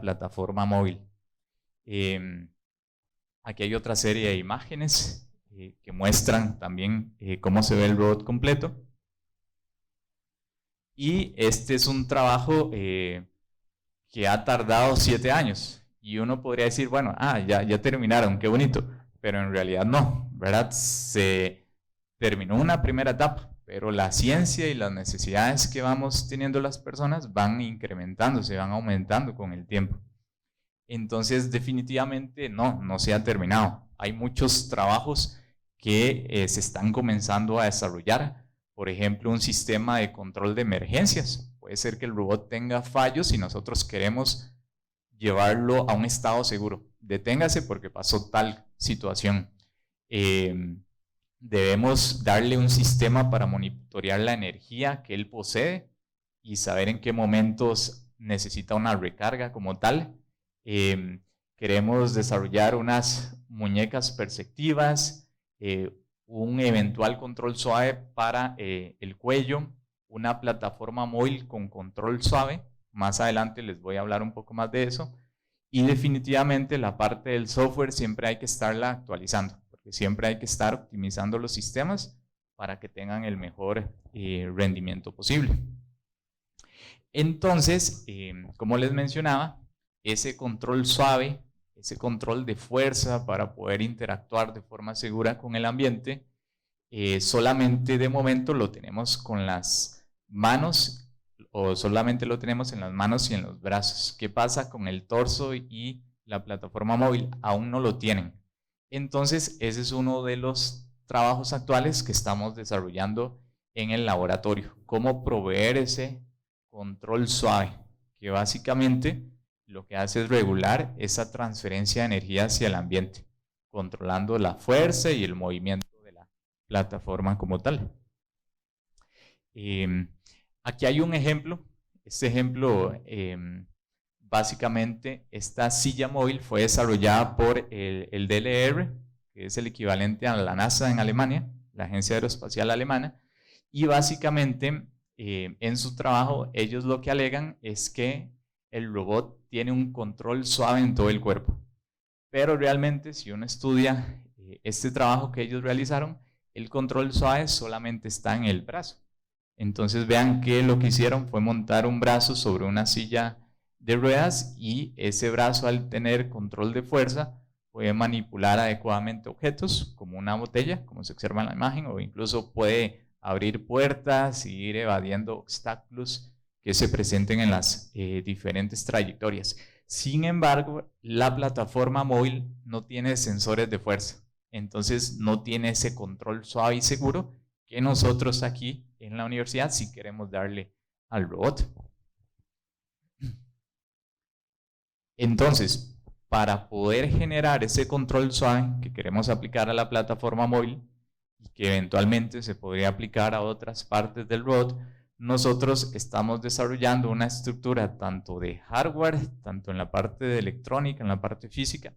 Speaker 4: plataforma móvil. Aquí hay otra serie de imágenes que muestran también cómo se ve el robot completo. Y este es un trabajo que ha tardado 7 años. Y uno podría decir, bueno, ya terminaron, qué bonito. Pero en realidad no, ¿verdad? Se terminó una primera etapa, pero la ciencia y las necesidades que vamos teniendo las personas van incrementándose, van aumentando con el tiempo. Entonces, definitivamente no se ha terminado. Hay muchos trabajos que se están comenzando a desarrollar. Por ejemplo, un sistema de control de emergencias. Puede ser que el robot tenga fallos y nosotros queremos llevarlo a un estado seguro. Deténgase porque pasó tal situación. Debemos darle un sistema para monitorear la energía que él posee y saber en qué momentos necesita una recarga como tal. Queremos desarrollar unas muñecas perceptivas, un eventual control suave para el cuello, una plataforma móvil con control suave. Más adelante les voy a hablar un poco más de eso. Y definitivamente la parte del software siempre hay que estarla actualizando, porque siempre hay que estar optimizando los sistemas para que tengan el mejor rendimiento posible. Entonces, como les mencionaba, ese control suave, ese control de fuerza para poder interactuar de forma segura con el ambiente, solamente de momento lo tenemos con las manos o solamente lo tenemos en las manos y en los brazos. ¿Qué pasa con el torso y la plataforma móvil? Aún no lo tienen. Entonces, ese es uno de los trabajos actuales que estamos desarrollando en el laboratorio. Cómo proveer ese control suave, que básicamente lo que hace es regular esa transferencia de energía hacia el ambiente, controlando la fuerza y el movimiento de la plataforma como tal. Aquí hay un ejemplo. Este ejemplo, básicamente, esta silla móvil fue desarrollada por el DLR, que es el equivalente a la NASA en Alemania, la Agencia Aeroespacial Alemana, y básicamente en su trabajo ellos lo que alegan es que el robot tiene un control suave en todo el cuerpo. Pero realmente, si uno estudia este trabajo que ellos realizaron, el control suave solamente está en el brazo. Entonces vean que lo que hicieron fue montar un brazo sobre una silla de ruedas y ese brazo, al tener control de fuerza, puede manipular adecuadamente objetos como una botella, como se observa en la imagen, o incluso puede abrir puertas y ir evadiendo obstáculos que se presenten en las diferentes trayectorias. Sin embargo, la plataforma móvil no tiene sensores de fuerza, entonces no tiene ese control suave y seguro que nosotros aquí en la universidad sí queremos darle al robot. Entonces, para poder generar ese control suave que queremos aplicar a la plataforma móvil y que eventualmente se podría aplicar a otras partes del robot, nosotros estamos desarrollando una estructura tanto de hardware, tanto en la parte de electrónica, en la parte física,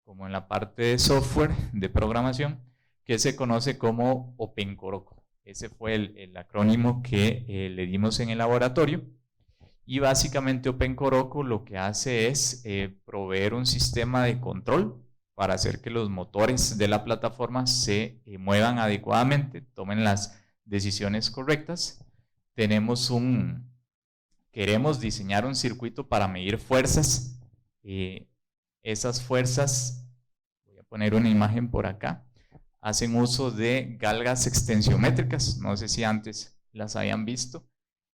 Speaker 4: como en la parte de software, de programación, que se conoce como OpenCoroco. Ese fue el acrónimo que le dimos en el laboratorio. Y básicamente OpenCoroco lo que hace es proveer un sistema de control para hacer que los motores de la plataforma se muevan adecuadamente, tomen las decisiones correctas. Queremos diseñar un circuito para medir fuerzas. Esas fuerzas, voy a poner una imagen por acá, hacen uso de galgas extensiométricas. No sé si antes las habían visto.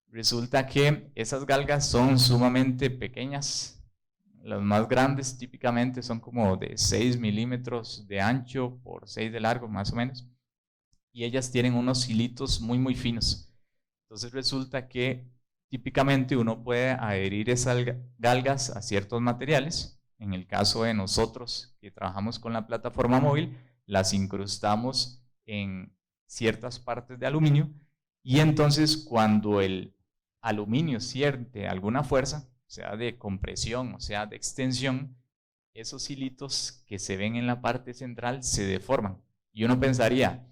Speaker 4: Resulta que esas galgas son sumamente pequeñas, Los más grandes típicamente son como de 6 milímetros de ancho por 6 de largo, más o menos. Y ellas tienen unos hilitos muy, muy finos. Entonces resulta que típicamente uno puede adherir esas galgas a ciertos materiales. En el caso de nosotros que trabajamos con la plataforma móvil, las incrustamos en ciertas partes de aluminio y entonces cuando el aluminio siente alguna fuerza, sea de compresión o sea de extensión, esos hilitos que se ven en la parte central se deforman. Y uno pensaría,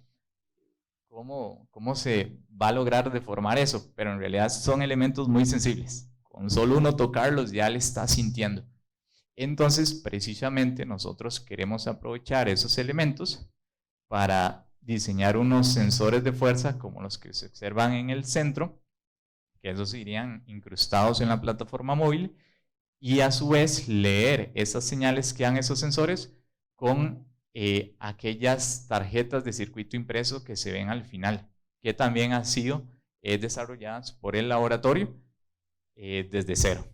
Speaker 4: ¿cómo se va a lograr deformar eso? Pero en realidad son elementos muy sensibles. Con solo uno tocarlos ya le está sintiendo. Entonces, precisamente nosotros queremos aprovechar esos elementos para diseñar unos sensores de fuerza como los que se observan en el centro, que esos irían incrustados en la plataforma móvil, y a su vez leer esas señales que dan esos sensores con aquellas tarjetas de circuito impreso que se ven al final, que también han sido desarrolladas por el laboratorio desde cero.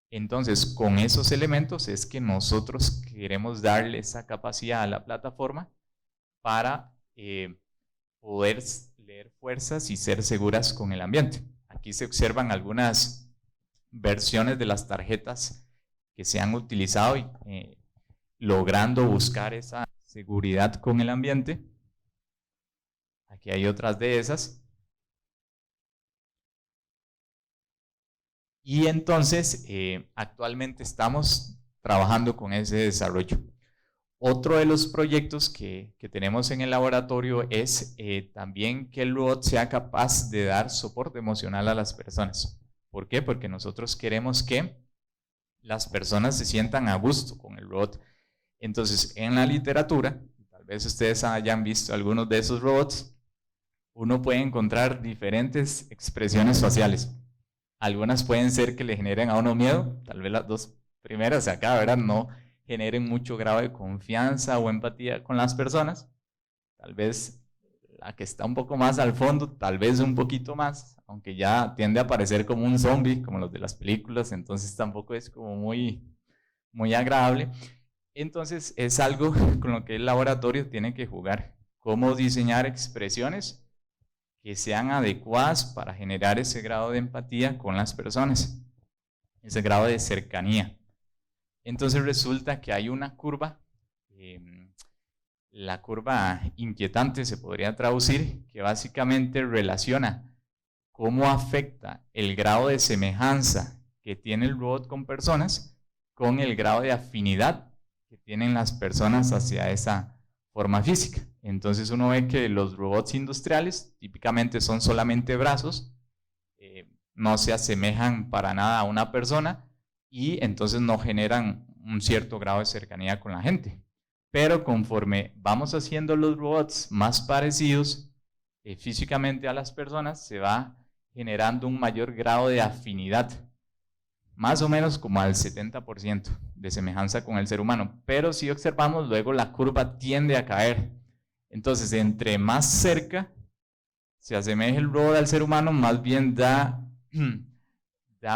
Speaker 4: Entonces, con esos elementos es que nosotros queremos darle esa capacidad a la plataforma para poder leer fuerzas y ser seguras con el ambiente. Aquí se observan algunas versiones de las tarjetas que se han utilizado y logrando buscar esa seguridad con el ambiente. Aquí hay otras de esas. Y entonces, actualmente estamos trabajando con ese desarrollo. Otro de los proyectos que tenemos en el laboratorio es también que el robot sea capaz de dar soporte emocional a las personas. ¿Por qué? Porque nosotros queremos que las personas se sientan a gusto con el robot. Entonces, en la literatura, tal vez ustedes hayan visto algunos de esos robots, uno puede encontrar diferentes expresiones faciales. Algunas pueden ser que le generen a uno miedo, tal vez las dos primeras acá, ¿verdad? No generen mucho grado de confianza o empatía con las personas. Tal vez la que está un poco más al fondo, tal vez un poquito más, aunque ya tiende a parecer como un zombie, como los de las películas, entonces tampoco es como muy agradable. Entonces es algo con lo que el laboratorio tiene que jugar, cómo diseñar expresiones que sean adecuadas para generar ese grado de empatía con las personas, ese grado de cercanía. Entonces resulta que hay una curva, la curva inquietante se podría traducir, que básicamente relaciona cómo afecta el grado de semejanza que tiene el robot con personas con el grado de afinidad que tienen las personas hacia esa forma física. Entonces uno ve que los robots industriales típicamente son solamente brazos, no se asemejan para nada a una persona y entonces no generan un cierto grado de cercanía con la gente. Pero conforme vamos haciendo los robots más parecidos físicamente a las personas, se va generando un mayor grado de afinidad, más o menos como al 70% de semejanza con el ser humano. Pero si observamos, luego la curva tiende a caer. Entonces, entre más cerca se asemeje el robot al ser humano, más bien da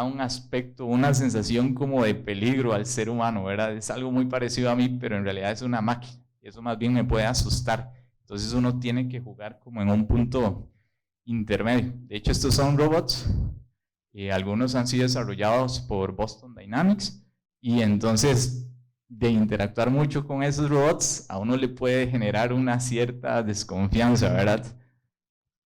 Speaker 4: un aspecto, una sensación como de peligro al ser humano, ¿verdad? Es algo muy parecido a mí, pero en realidad es una máquina. Y eso más bien me puede asustar. Entonces uno tiene que jugar como en un punto intermedio. De hecho, estos son robots. Algunos han sido desarrollados por Boston Dynamics. Y entonces, de interactuar mucho con esos robots, a uno le puede generar una cierta desconfianza, ¿verdad?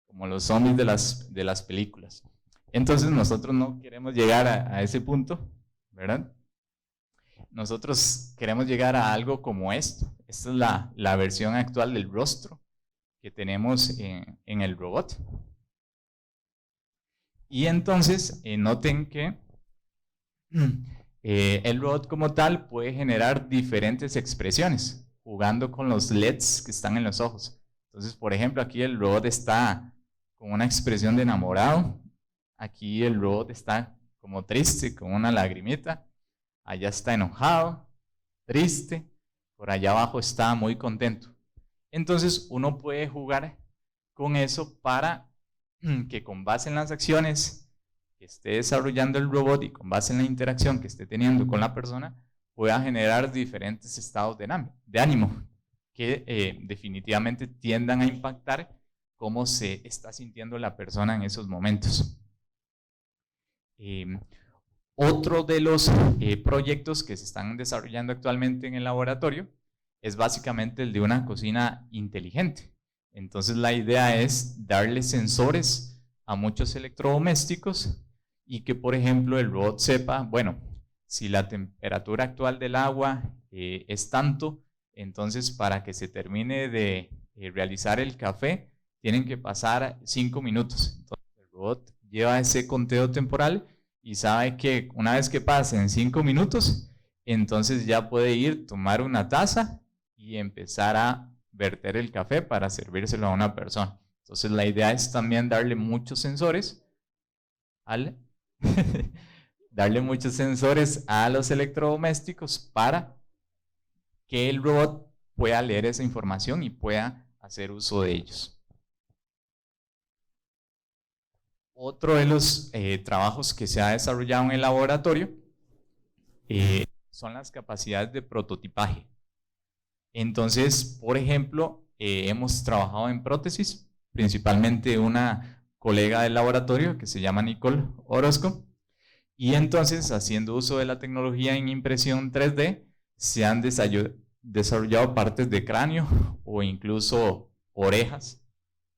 Speaker 4: Como los zombies de las películas. Entonces nosotros no queremos llegar a ese punto, ¿verdad? Nosotros queremos llegar a algo como esto. Esta es la versión actual del rostro que tenemos en el robot. Y entonces noten que el robot como tal puede generar diferentes expresiones, jugando con los LEDs que están en los ojos. Entonces, por ejemplo, aquí el robot está con una expresión de enamorado. Aquí el robot está como triste, con una lagrimita. Allá está enojado, triste. Por allá abajo está muy contento. Entonces uno puede jugar con eso para que con base en las acciones que esté desarrollando el robot y con base en la interacción que esté teniendo con la persona, pueda generar diferentes estados de ánimo que definitivamente tiendan a impactar cómo se está sintiendo la persona en esos momentos. Otro de los proyectos que se están desarrollando actualmente en el laboratorio es básicamente el de una cocina inteligente. Entonces la idea es darle sensores a muchos electrodomésticos y que, por ejemplo, el robot sepa, bueno, si la temperatura actual del agua es tanto, entonces para que se termine de realizar el café, tienen que pasar 5 minutos. Entonces el robot lleva ese conteo temporal y sabe que una vez que pasen 5 minutos, entonces ya puede ir, tomar una taza y empezar a verter el café para servírselo a una persona. Entonces la idea es también darle muchos sensores darle muchos sensores a los electrodomésticos para que el robot pueda leer esa información y pueda hacer uso de ellos. Otro de los trabajos que se ha desarrollado en el laboratorio son las capacidades de prototipaje. Entonces, por ejemplo, hemos trabajado en prótesis, principalmente una colega del laboratorio que se llama Nicole Orozco, y entonces, haciendo uso de la tecnología en impresión 3D, se han desarrollado partes de cráneo o incluso orejas.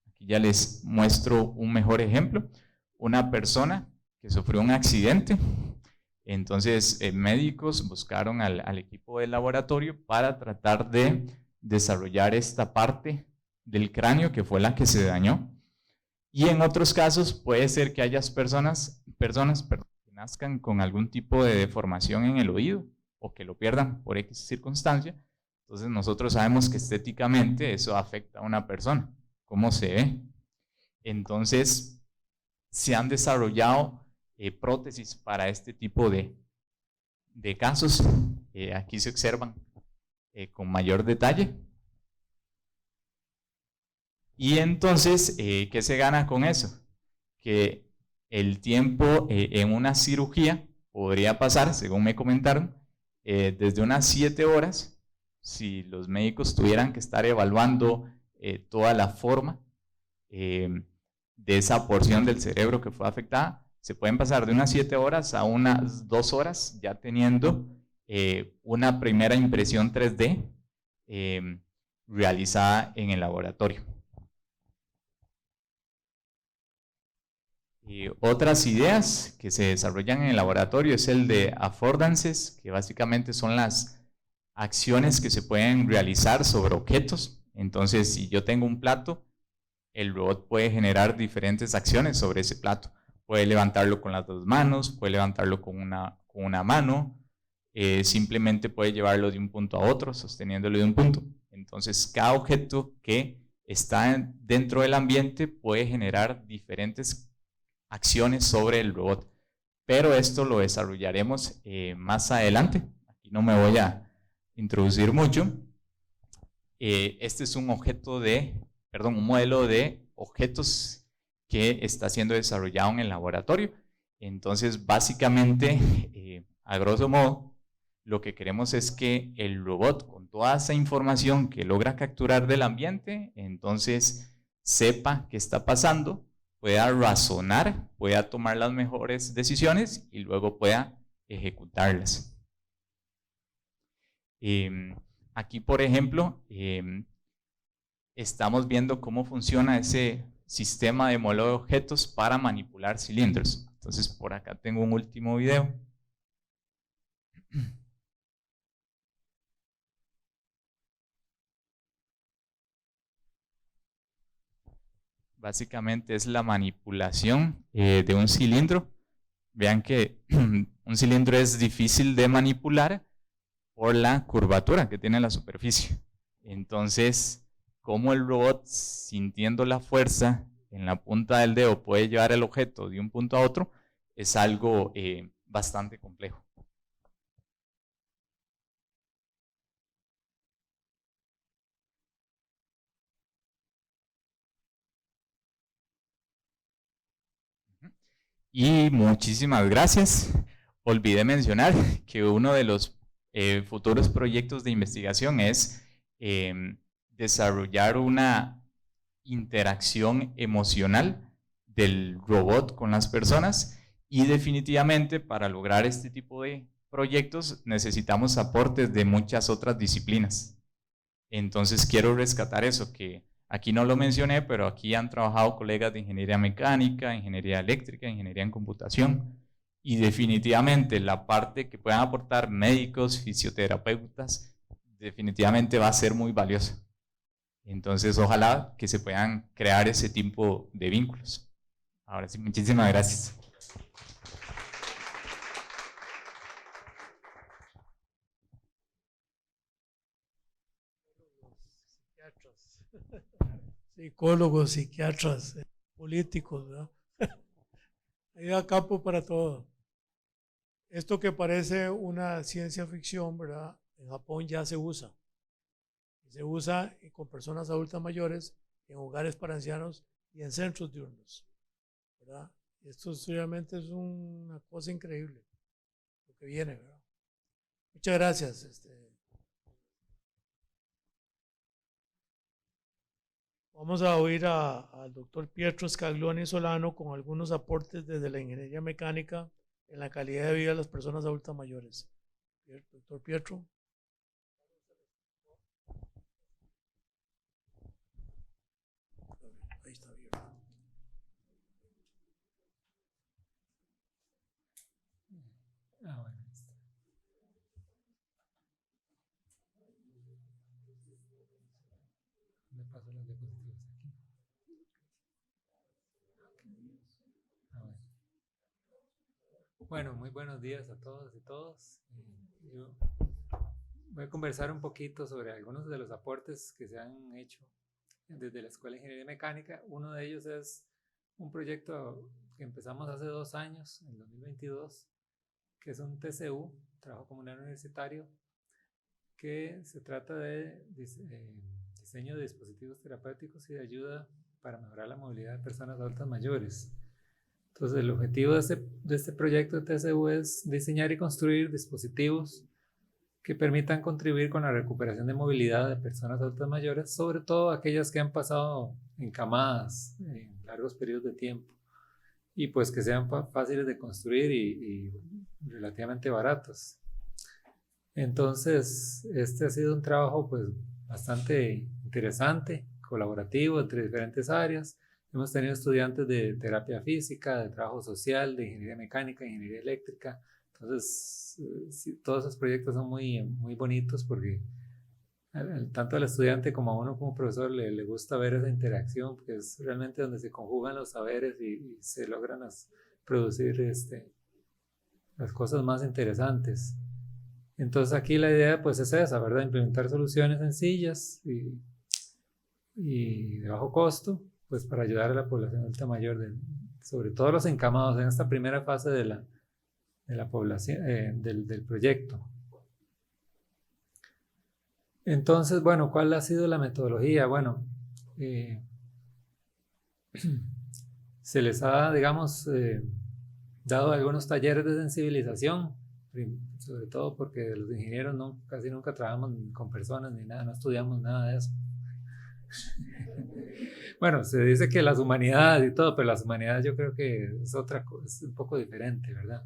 Speaker 4: Aquí ya les muestro un mejor ejemplo. Una persona que sufrió un accidente, entonces médicos buscaron al equipo del laboratorio para tratar de desarrollar esta parte del cráneo que fue la que se dañó. Y en otros casos puede ser que haya personas que nazcan con algún tipo de deformación en el oído o que lo pierdan por X circunstancia. Entonces nosotros sabemos que estéticamente eso afecta a una persona, cómo se ve. Entonces se han desarrollado prótesis para este tipo de casos. Aquí se observan con mayor detalle. Y entonces, ¿qué se gana con eso? Que el tiempo en una cirugía podría pasar, según me comentaron, desde unas 7 horas, si los médicos tuvieran que estar evaluando toda la forma de esa porción del cerebro que fue afectada, se pueden pasar de unas 7 horas a unas 2 horas ya teniendo una primera impresión 3D realizada en el laboratorio. Otras ideas que se desarrollan en el laboratorio es el de affordances, que básicamente son las acciones que se pueden realizar sobre objetos. Entonces, si yo tengo un plato, el robot puede generar diferentes acciones sobre ese plato. Puede levantarlo con las 2 manos, puede levantarlo con una mano, simplemente puede llevarlo de un punto a otro, sosteniéndolo de un punto. Entonces, cada objeto que está dentro del ambiente puede generar diferentes acciones sobre el robot, pero esto lo desarrollaremos más adelante. Aquí no me voy a introducir mucho. Este es un modelo de objetos que está siendo desarrollado en el laboratorio. Entonces, básicamente, a grosso modo, lo que queremos es que el robot, con toda esa información que logra capturar del ambiente, entonces sepa qué está pasando, pueda razonar, pueda tomar las mejores decisiones y luego pueda ejecutarlas. Aquí, por ejemplo, estamos viendo cómo funciona ese sistema de modelo de objetos para manipular cilindros. Entonces, por acá tengo un último video. Básicamente es la manipulación de un cilindro. Vean que un cilindro es difícil de manipular por la curvatura que tiene la superficie. Entonces, cómo el robot, sintiendo la fuerza en la punta del dedo, puede llevar el objeto de un punto a otro, es algo bastante complejo. Y muchísimas gracias. Olvidé mencionar que uno de los futuros proyectos de investigación es desarrollar una interacción emocional del robot con las personas, y definitivamente para lograr este tipo de proyectos necesitamos aportes de muchas otras disciplinas. Entonces quiero rescatar eso, que aquí no lo mencioné, pero aquí han trabajado colegas de ingeniería mecánica, ingeniería eléctrica, ingeniería en computación, y definitivamente la parte que puedan aportar médicos, fisioterapeutas, definitivamente va a ser muy valiosa. Entonces ojalá que se puedan crear ese tipo de vínculos. Ahora sí, muchísimas gracias.
Speaker 1: Psicólogos, psiquiatras, políticos, ¿verdad? Hay da campo para todo. Esto que parece una ciencia ficción, ¿verdad? En Japón ya se usa. Se usa con personas adultas mayores, en hogares para ancianos y en centros diurnos, ¿verdad? Esto realmente es una cosa increíble, lo que viene, ¿verdad? Muchas gracias. Vamos a oír al doctor Pietro Scaglione Solano con algunos aportes desde la ingeniería mecánica en la calidad de vida de las personas adultas mayores. Doctor Pietro. Ahí está bien.
Speaker 5: Bueno. Le paso las diapositivas aquí. Bueno, muy buenos días a todos y todos. Yo voy a conversar un poquito sobre algunos de los aportes que se han hecho desde la Escuela de Ingeniería Mecánica. Uno de ellos es un proyecto que empezamos hace 2 años, en 2022, que es un TCU, Trabajo Comunal Universitario, que se trata de diseño de dispositivos terapéuticos y de ayuda para mejorar la movilidad de personas adultas mayores. Entonces, el objetivo de este proyecto de TCU es diseñar y construir dispositivos que permitan contribuir con la recuperación de movilidad de personas adultas mayores, sobre todo aquellas que han pasado encamadas en largos periodos de tiempo, y pues que sean fáciles de construir y relativamente baratos. Entonces, este ha sido un trabajo pues bastante interesante, colaborativo entre diferentes áreas. Hemos tenido estudiantes de terapia física, de trabajo social, de ingeniería mecánica, ingeniería eléctrica. Entonces, sí, todos esos proyectos son muy, muy bonitos porque tanto al estudiante como a uno como profesor le gusta ver esa interacción, porque es realmente donde se conjugan los saberes y se logran producir las cosas más interesantes. Entonces aquí la idea pues es esa, ¿verdad? Implementar soluciones sencillas y de bajo costo, pues para ayudar a la población adulta mayor, sobre todo los encamados en esta primera fase de la población, del proyecto. Entonces, bueno, ¿cuál ha sido la metodología? Bueno, se les ha, digamos, dado algunos talleres de sensibilización, sobre todo porque los ingenieros casi nunca trabajamos con personas ni nada, no estudiamos nada de eso. Bueno, se dice que las humanidades y todo, pero las humanidades yo creo que es otra cosa, es un poco diferente, ¿verdad?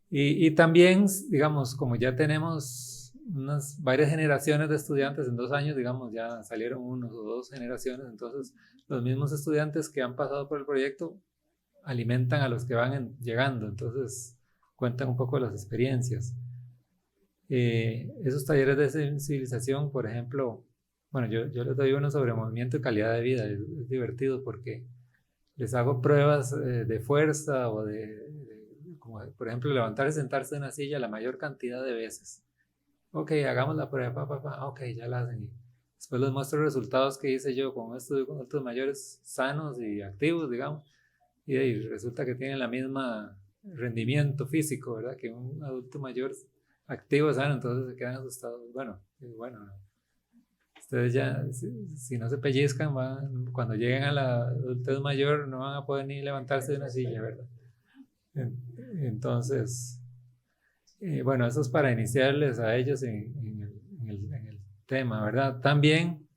Speaker 5: y también, digamos, como ya tenemos varias generaciones de estudiantes en 2 años, digamos, ya salieron 1 o 2 generaciones, entonces los mismos estudiantes que han pasado por el proyecto alimentan a los que van llegando, entonces cuentan un poco de las experiencias. Esos talleres de sensibilización, por ejemplo, bueno, yo les doy uno sobre movimiento y calidad de vida, es divertido porque les hago pruebas de fuerza o como por ejemplo levantar y sentarse en una silla la mayor cantidad de veces. Ok, hagamos la prueba, ok, ya la hacen. Y después les muestro resultados que hice yo con estos adultos mayores sanos y activos, digamos, y resulta que tienen la misma rendimiento físico, ¿verdad? Que un adulto mayor activo, sano, entonces se quedan asustados. Bueno, ustedes ya, si no se pellizcan, cuando lleguen a la adultez mayor no van a poder ni levantarse de una silla, ¿verdad? Entonces, bueno, eso es para iniciarles a ellos en el tema, ¿verdad? También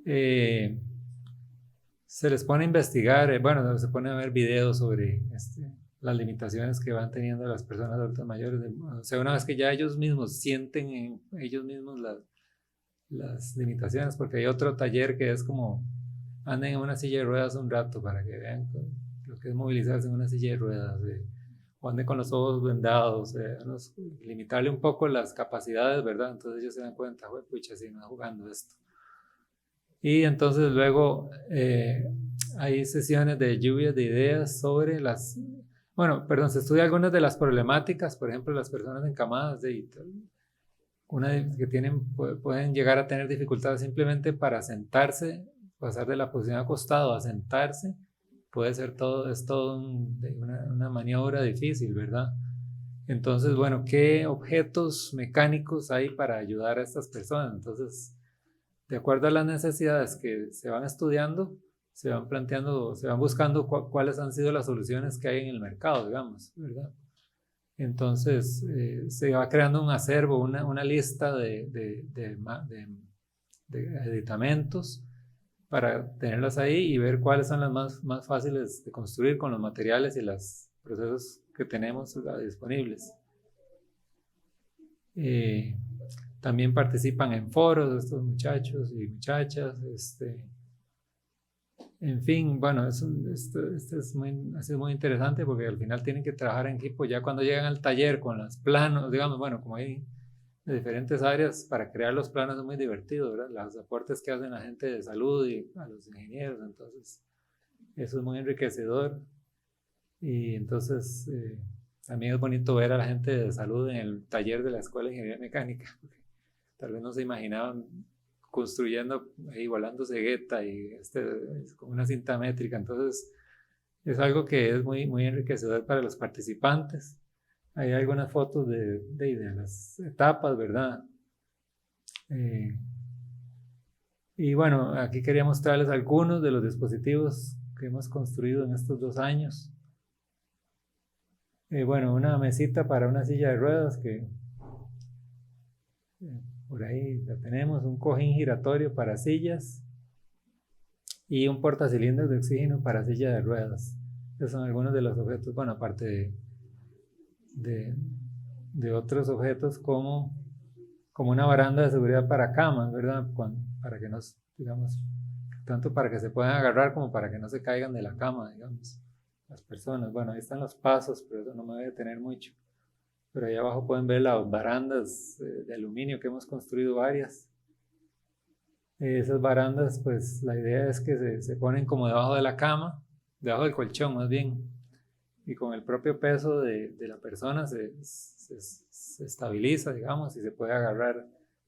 Speaker 5: se les pone a investigar, bueno, se pone a ver videos sobre las limitaciones que van teniendo las personas adultas mayores. O sea, una vez que ya ellos mismos sienten en ellos mismos las limitaciones, porque hay otro taller que es como anden en una silla de ruedas un rato para que vean lo que es movilizarse en una silla de ruedas, o anden con los ojos vendados, limitarle un poco las capacidades, ¿verdad? Entonces ellos se dan cuenta, pucha, si no está jugando esto. Y entonces luego hay sesiones de lluvia de ideas sobre se estudia algunas de las problemáticas, por ejemplo, las personas encamadas que pueden llegar a tener dificultades simplemente para sentarse, pasar de la posición acostado a sentarse, es todo una maniobra difícil, ¿verdad? Entonces, bueno, ¿qué objetos mecánicos hay para ayudar a estas personas? Entonces, de acuerdo a las necesidades que se van estudiando, se van planteando, se van buscando cuáles han sido las soluciones que hay en el mercado, digamos, ¿verdad? Entonces, se va creando un acervo, una lista de aditamentos para tenerlas ahí y ver cuáles son las más fáciles de construir con los materiales y los procesos que tenemos disponibles. También participan en foros estos muchachos y muchachas. En fin, bueno, esto ha sido muy interesante porque al final tienen que trabajar en equipo. Ya cuando llegan al taller con los planos, digamos, bueno, como hay de diferentes áreas, para crear los planos es muy divertido, ¿verdad? Los aportes que hacen la gente de salud y a los ingenieros, entonces eso es muy enriquecedor. Y entonces también es bonito ver a la gente de salud en el taller de la Escuela de Ingeniería Mecánica, porque tal vez no se imaginaban construyendo y volando cegueta y con una cinta métrica. Entonces es algo que es muy, muy enriquecedor para los participantes. Hay algunas fotos de las etapas, ¿verdad? Y bueno, aquí quería mostrarles algunos de los dispositivos que hemos construido en estos 2 años. Bueno, una mesita para una silla de ruedas que por ahí la tenemos, un cojín giratorio para sillas y un portacilindros de oxígeno para silla de ruedas. Esos son algunos de los objetos, bueno, aparte de otros objetos como una baranda de seguridad para camas, ¿verdad? Para que nos, digamos, tanto para que se puedan agarrar como para que no se caigan de la cama, digamos, las personas. Bueno, ahí están los pasos, pero eso no me voy a detener mucho. Pero ahí abajo pueden ver las barandas de aluminio que hemos construido varias. Esas barandas, pues la idea es que se ponen como debajo de la cama, debajo del colchón más bien, y con el propio peso de la persona se estabiliza, digamos, y se puede agarrar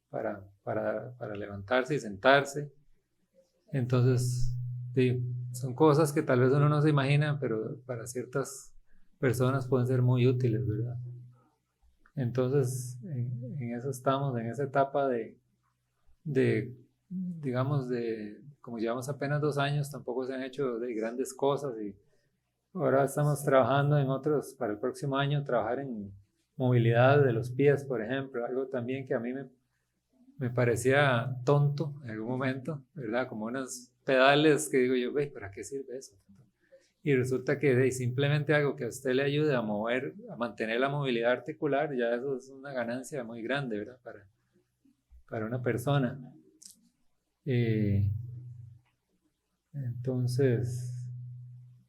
Speaker 5: para levantarse y sentarse. Entonces, sí, son cosas que tal vez uno no se imagina, pero para ciertas personas pueden ser muy útiles, ¿verdad? Entonces, en eso estamos, en esa etapa digamos, como llevamos apenas 2 años, tampoco se han hecho de grandes cosas y ahora estamos trabajando en otros, para el próximo año, trabajar en movilidad de los pies, por ejemplo, algo también que a mí me parecía tonto en algún momento, ¿verdad? Como unos pedales que digo yo, ¿para qué sirve eso? Y resulta que simplemente algo que a usted le ayude a mantener la movilidad articular, ya eso es una ganancia muy grande, ¿verdad? Para una persona. Entonces,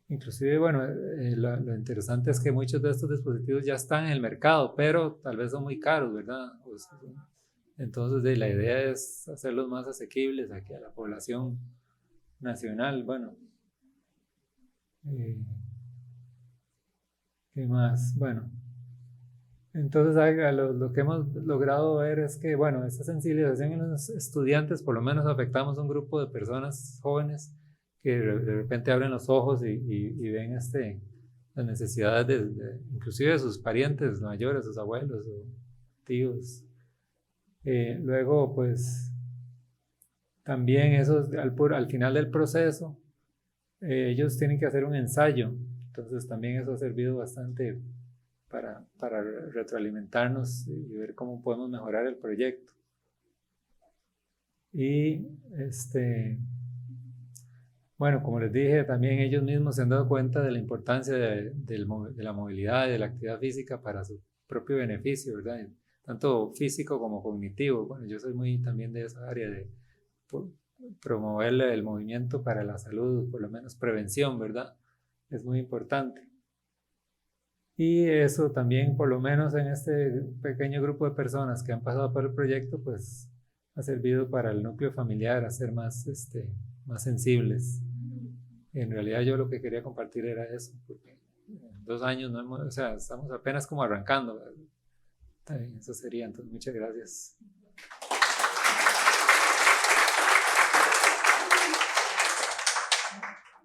Speaker 5: inclusive, bueno, lo interesante es que muchos de estos dispositivos ya están en el mercado, pero tal vez son muy caros, ¿verdad? Entonces, la idea es hacerlos más asequibles aquí a la población nacional. Bueno, ¿qué más? Bueno, entonces lo que hemos logrado ver es que, bueno, esta sensibilización en los estudiantes, por lo menos afectamos a un grupo de personas jóvenes que de repente abren los ojos y ven las necesidades inclusive de sus parientes mayores, sus abuelos o tíos. Luego, pues, También eso, al final del proceso, ellos tienen que hacer un ensayo, entonces también eso ha servido bastante para retroalimentarnos y ver cómo podemos mejorar el proyecto. Y bueno, como les dije, también ellos mismos se han dado cuenta de la importancia de la movilidad y de la actividad física para su propio beneficio, ¿verdad? Tanto físico como cognitivo. Bueno, yo soy muy también de esa área de promover el movimiento para la salud, por lo menos prevención, ¿verdad? Es muy importante. Y eso también, por lo menos en este pequeño grupo de personas que han pasado por el proyecto, pues ha servido para el núcleo familiar a ser más sensibles. En realidad yo lo que quería compartir era eso, porque en 2 años no hemos, o sea, estamos apenas como arrancando. Está bien, eso sería, entonces muchas gracias.